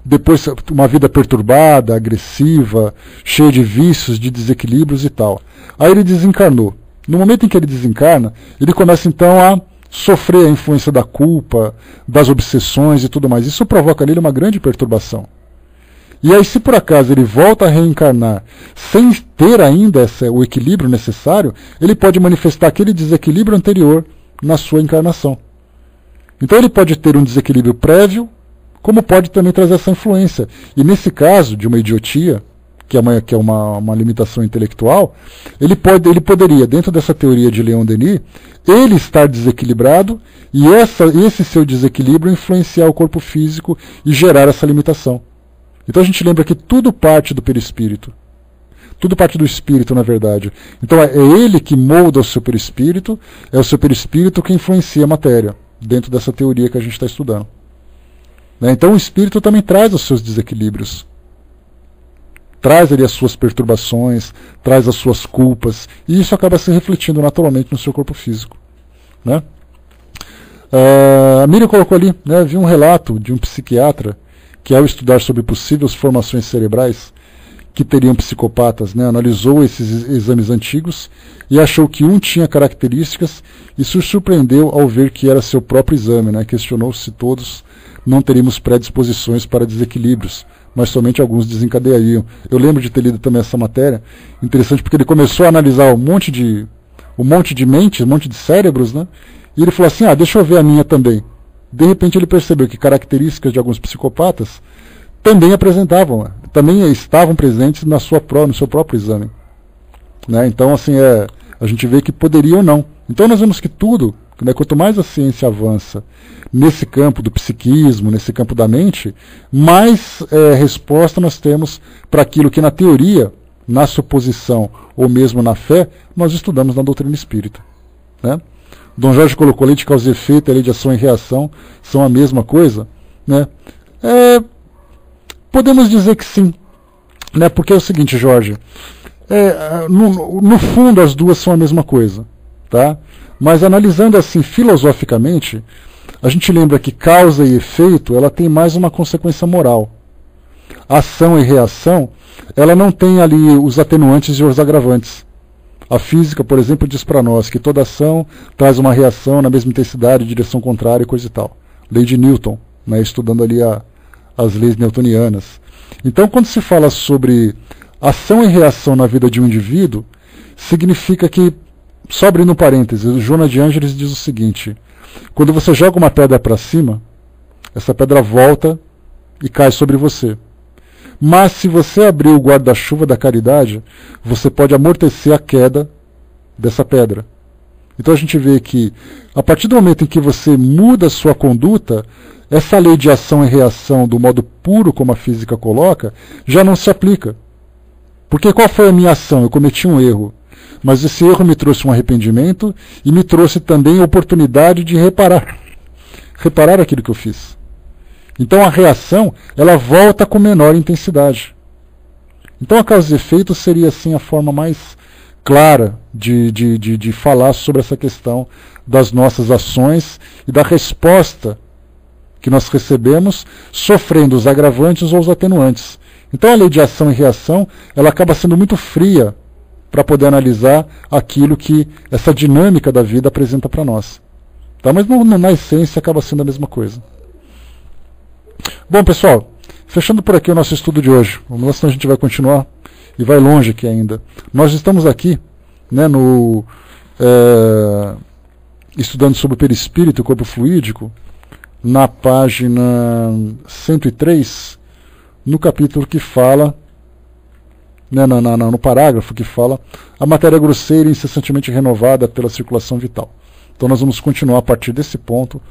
depois uma vida perturbada, agressiva, cheia de vícios, de desequilíbrios e tal. Aí ele desencarnou. No momento em que ele desencarna, ele começa então a sofrer a influência da culpa, das obsessões e tudo mais. Isso provoca nele uma grande perturbação. E aí, se por acaso ele volta a reencarnar sem ter ainda o equilíbrio necessário, ele pode manifestar aquele desequilíbrio anterior na sua encarnação. Então ele pode ter um desequilíbrio prévio, como pode também trazer essa influência. E nesse caso de uma idiotia, que é uma limitação intelectual, ele poderia, dentro dessa teoria de Leon Denis, ele estar desequilibrado e esse seu desequilíbrio influenciar o corpo físico e gerar essa limitação. Então a gente lembra que tudo parte do perispírito. Tudo parte do espírito, na verdade. Então é ele que molda o seu perispírito, é o seu perispírito que influencia a matéria, dentro dessa teoria que a gente está estudando. Então o espírito também traz os seus desequilíbrios. Traz ali as suas perturbações, traz as suas culpas, e isso acaba se refletindo naturalmente no seu corpo físico. Né? A Miriam colocou ali, né, vi um relato de um psiquiatra que, ao estudar sobre possíveis formações cerebrais que teriam psicopatas, né, analisou esses exames antigos e achou que um tinha características e se surpreendeu ao ver que era seu próprio exame. Né, questionou se todos não teríamos predisposições para desequilíbrios, mas somente alguns desencadeariam. Eu lembro de ter lido também essa matéria, interessante, porque ele começou a analisar um monte de mentes, um monte de cérebros, né, e ele falou assim: deixa eu ver a minha também. De repente ele percebeu que características de alguns psicopatas também estavam presentes no seu próprio exame. Né? Então, assim, a gente vê que poderia ou não. Então nós vemos que tudo, né, quanto mais a ciência avança nesse campo do psiquismo, nesse campo da mente, mais resposta nós temos para aquilo que na teoria, na suposição ou mesmo na fé, nós estudamos na doutrina espírita. Né? Dom Jorge colocou: lei de causa e efeito e a lei de ação e reação são a mesma coisa, né? Podemos dizer que sim, né? Porque é o seguinte, Jorge, no fundo as duas são a mesma coisa, tá? Mas analisando assim filosoficamente, a gente lembra que causa e efeito ela tem mais uma consequência moral. ação e reação, ela não tem ali os atenuantes e os agravantes. A física, por exemplo, diz para nós que toda ação traz uma reação na mesma intensidade, direção contrária e coisa e tal. Lei de Newton, né, estudando ali as leis newtonianas. Então, quando se fala sobre ação e reação na vida de um indivíduo, significa que, só abrindo um parênteses, o Joana de Ângeles diz o seguinte: quando você joga uma pedra para cima, essa pedra volta e cai sobre você. Mas se você abrir o guarda-chuva da caridade, você pode amortecer a queda dessa pedra. Então a gente vê que, a partir do momento em que você muda a sua conduta, essa lei de ação e reação do modo puro, como a física coloca, já não se aplica. Porque qual foi a minha ação? Eu cometi um erro. Mas esse erro me trouxe um arrependimento e me trouxe também a oportunidade de reparar aquilo que eu fiz. Então a reação, ela volta com menor intensidade. Então a causa e efeito seria assim a forma mais clara de falar sobre essa questão das nossas ações e da resposta que nós recebemos, sofrendo os agravantes ou os atenuantes. Então a lei de ação e reação, ela acaba sendo muito fria para poder analisar aquilo que essa dinâmica da vida apresenta para nós. Tá? Mas na essência acaba sendo a mesma coisa. Bom, pessoal, fechando por aqui o nosso estudo de hoje. Vamos lá, senão a gente vai continuar e vai longe aqui ainda. Nós estamos aqui, né, estudando sobre o perispírito e o corpo fluídico, na página 103, no capítulo que fala, né, no parágrafo que fala a matéria grosseira e incessantemente renovada pela circulação vital. Então nós vamos continuar a partir desse ponto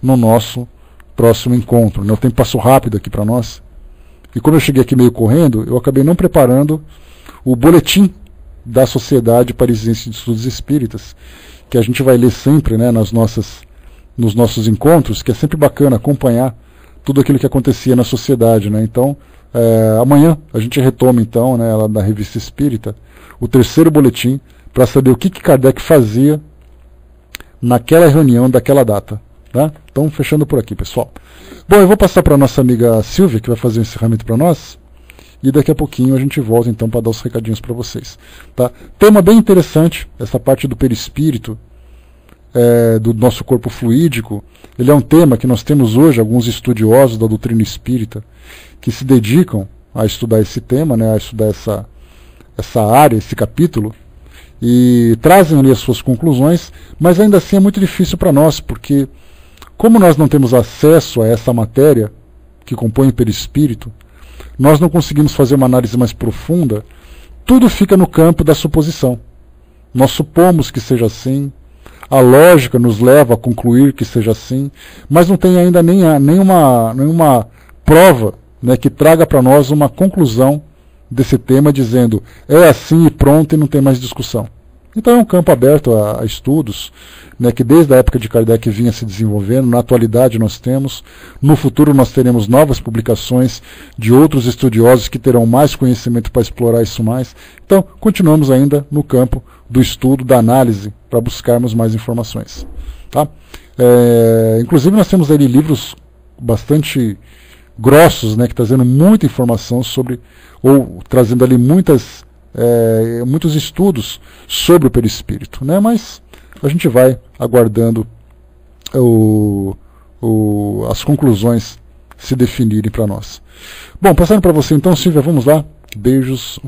no nosso próximo encontro. O tempo passou rápido aqui para nós. E como eu cheguei aqui meio correndo, eu acabei não preparando o boletim da Sociedade Parisiense de Estudos Espíritas, que a gente vai ler sempre, né, nos nossos encontros, que é sempre bacana acompanhar tudo aquilo que acontecia na sociedade, né? Então, amanhã a gente retoma, então, né, lá da Revista Espírita, o terceiro boletim, para saber o que Kardec fazia naquela reunião daquela data. Tá? Então, fechando por aqui, pessoal. Bom, eu vou passar para a nossa amiga Silvia, que vai fazer o encerramento para nós, e daqui a pouquinho a gente volta, então, para dar os recadinhos para vocês. Tá? Tema bem interessante, essa parte do perispírito, do nosso corpo fluídico. Ele é um tema que nós temos hoje alguns estudiosos da doutrina espírita que se dedicam a estudar esse tema, né, a estudar essa área, esse capítulo, e trazem ali as suas conclusões, mas ainda assim é muito difícil para nós, porque como nós não temos acesso a essa matéria que compõe o perispírito, nós não conseguimos fazer uma análise mais profunda, tudo fica no campo da suposição. Nós supomos que seja assim, a lógica nos leva a concluir que seja assim, mas não tem ainda nenhuma prova, né, que traga para nós uma conclusão desse tema, dizendo é assim e pronto e não tem mais discussão. Então é um campo aberto a estudos, né, que desde a época de Kardec vinha se desenvolvendo. Na atualidade nós temos, no futuro nós teremos novas publicações de outros estudiosos que terão mais conhecimento para explorar isso mais. Então continuamos ainda no campo do estudo, da análise, para buscarmos mais informações. Tá? Inclusive nós temos ali livros bastante grossos, né, que trazendo muita informação sobre, ou trazendo ali muitos estudos sobre o perispírito, né? Mas a gente vai aguardando as conclusões se definirem para nós. Bom, passando para você então, Silvia, vamos lá. Beijos.